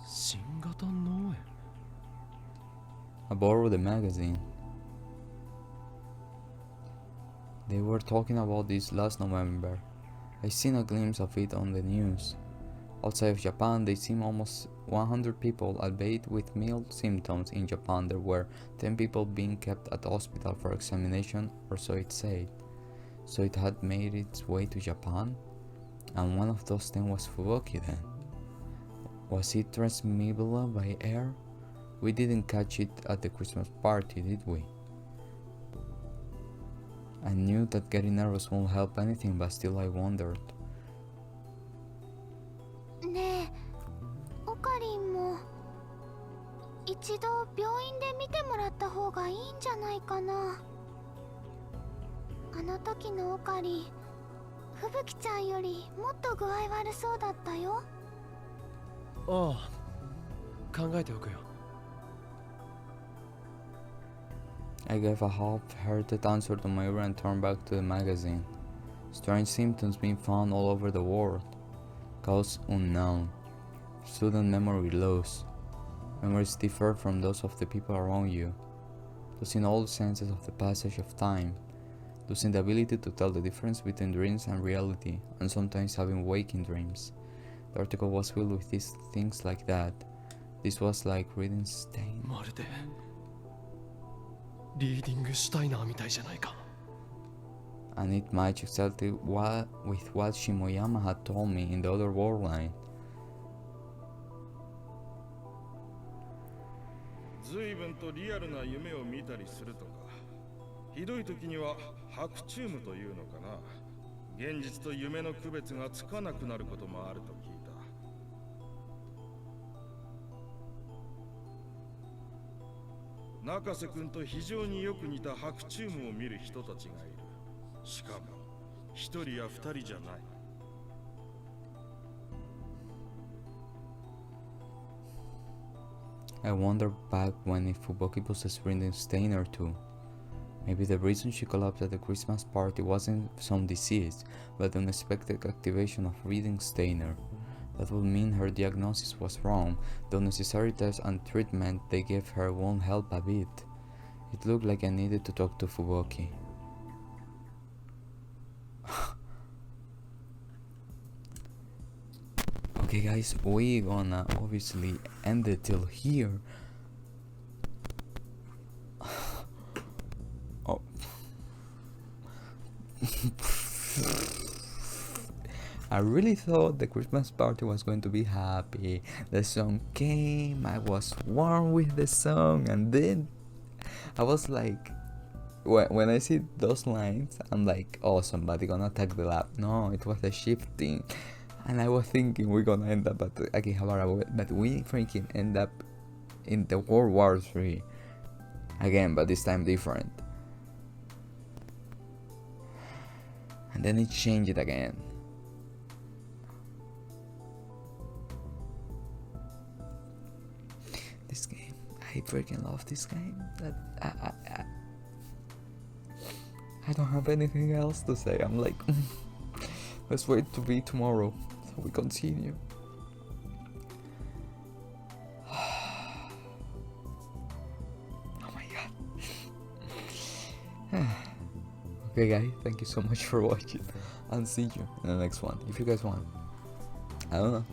新型脳炎。 I borrowed the magazine. They were talking about this last November. I seen a glimpse of it on the news. Outside of Japan, they seem almost 100 people, albeit with mild symptoms. In Japan, there were 10 people being kept at the hospital for examination, or so it said. So it had made its way to Japan? And one of those 10 was Fubuki then. Was it transmissible by air? We didn't catch it at the Christmas party, did we? I knew that getting nervous won't help anything, but still I wondered. ねえ、オカリンも一度病院で見てもらった方がいいんじゃないかな。あの時のオカリン、吹雪ちゃんよりもっと具合悪そうだったよ。ああ、考えておくよ。 I gave a half-hearted answer to Mayura and turned back to the magazine. Strange symptoms being found all over the world. Cause unknown. Sudden memory loss. Memories differ from those of the people around you. Losing all senses of the passage of time. Losing the ability to tell the difference between dreams and reality, and sometimes having waking dreams. The article was filled with these things like that. This was like reading Steins. まるでリーディングシュタイナーみたいじゃないか。 And it matched exactly with what Shimoyama had told me in the other world line. 随分とリアルな夢を見たりするとか、ひどい時には白チュームというのかな。現実と夢の区別がつかなくなることもあると聞いた。中瀬君と非常によく似た白チュームを見る人たちがいる。しかも一人や二人じゃない。I wondered back when if Fubuki possessed reading Steiner too. Maybe the reason she collapsed at the Christmas party wasn't some disease, but the unexpected activation of reading Steiner. That would mean her diagnosis was wrong. The unnecessary tests and treatment they gave her won't help a bit. It looked like I needed to talk to Fubuki. Okay guys, we gonna obviously end it till here. Oh. I really thought the Christmas party was going to be happy. The song came, I was warm with the song, and then I was like, when I see those lines, I'm like, oh, somebody gonna attack the lab. No, it was a shifting. And I was thinking we're gonna end up at Akihabara, but we freaking end up in the World War III. Again, but this time different. And then it changed again. This game, I freaking love this game. That I don't have anything else to say. I'm like, let's wait to be tomorrow so we continue. Oh my god. Okay guys, thank you so much for watching, and see you in the next one if you guys want. I don't know.